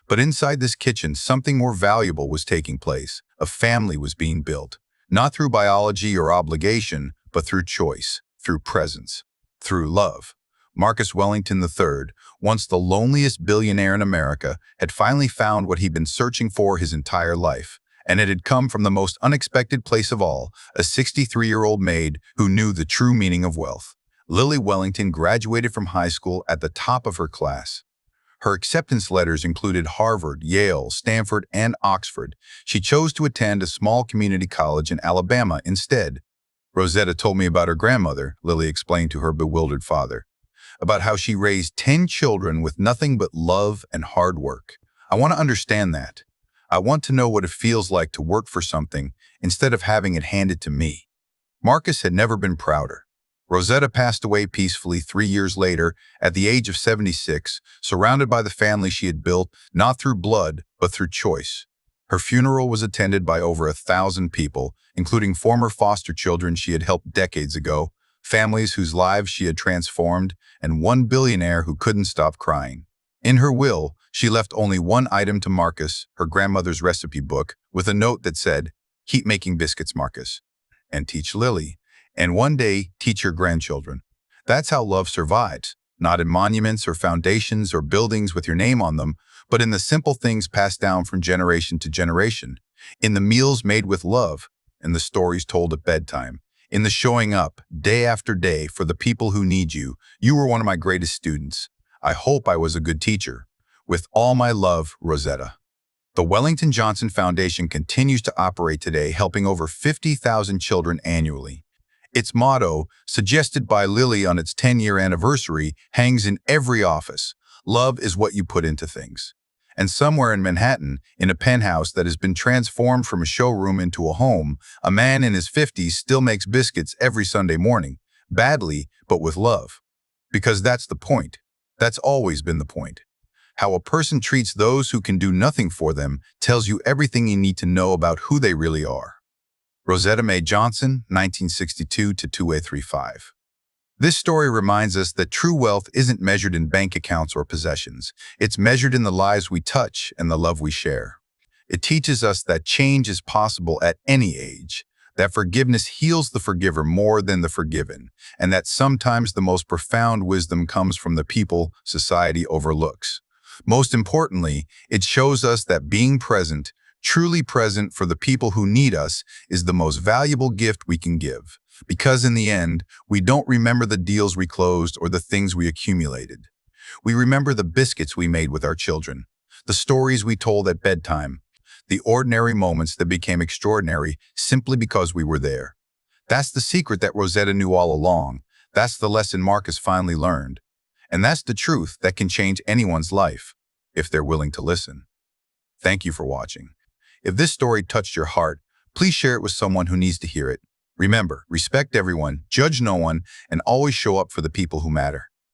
But inside this kitchen, something more valuable was taking place. A family was being built, not through biology or obligation, but through choice, through presence, through love. Marcus Wellington III, once the loneliest billionaire in America, had finally found what he'd been searching for his entire life. And it had come from the most unexpected place of all, a 63-year-old maid who knew the true meaning of wealth. Lily Wellington graduated from high school at the top of her class. Her acceptance letters included Harvard, Yale, Stanford, and Oxford. She chose to attend a small community college in Alabama instead. "Rosetta told me about her grandmother," Lily explained to her bewildered father, "about how she raised 10 children with nothing but love and hard work. I want to understand that. I want to know what it feels like to work for something instead of having it handed to me." Marcus had never been prouder. Rosetta passed away peacefully 3 years later, at the age of 76, surrounded by the family she had built, not through blood, but through choice. Her funeral was attended by over 1,000 people, including former foster children she had helped decades ago, families whose lives she had transformed, and one billionaire who couldn't stop crying. In her will, she left only one item to Marcus, her grandmother's recipe book, with a note that said, "Keep making biscuits, Marcus, and teach Lily. And one day, teach your grandchildren." That's how love survives, not in monuments or foundations or buildings with your name on them, but in the simple things passed down from generation to generation, in the meals made with love, in the stories told at bedtime, in the showing up, day after day, for the people who need you. You were one of my greatest students. I hope I was a good teacher. With all my love, Rosetta. The Wellington Johnson Foundation continues to operate today, helping over 50,000 children annually. Its motto, suggested by Lily on its 10-year anniversary, hangs in every office. Love is what you put into things. And somewhere in Manhattan, in a penthouse that has been transformed from a showroom into a home, a man in his 50s still makes biscuits every Sunday morning. Badly, but with love. Because that's the point. That's always been the point. How a person treats those who can do nothing for them tells you everything you need to know about who they really are. Rosetta Mae Johnson, 1962 to 2835. This story reminds us that true wealth isn't measured in bank accounts or possessions. It's measured in the lives we touch and the love we share. It teaches us that change is possible at any age, that forgiveness heals the forgiver more than the forgiven, and that sometimes the most profound wisdom comes from the people society overlooks. Most importantly, it shows us that being present, truly present for the people who need us, is the most valuable gift we can give. Because in the end, we don't remember the deals we closed or the things we accumulated. We remember the biscuits we made with our children, the stories we told at bedtime, the ordinary moments that became extraordinary simply because we were there. That's the secret that Rosetta knew all along. That's the lesson Marcus finally learned. And that's the truth that can change anyone's life, if they're willing to listen. Thank you for watching. If this story touched your heart, please share it with someone who needs to hear it. Remember, respect everyone, judge no one, and always show up for the people who matter.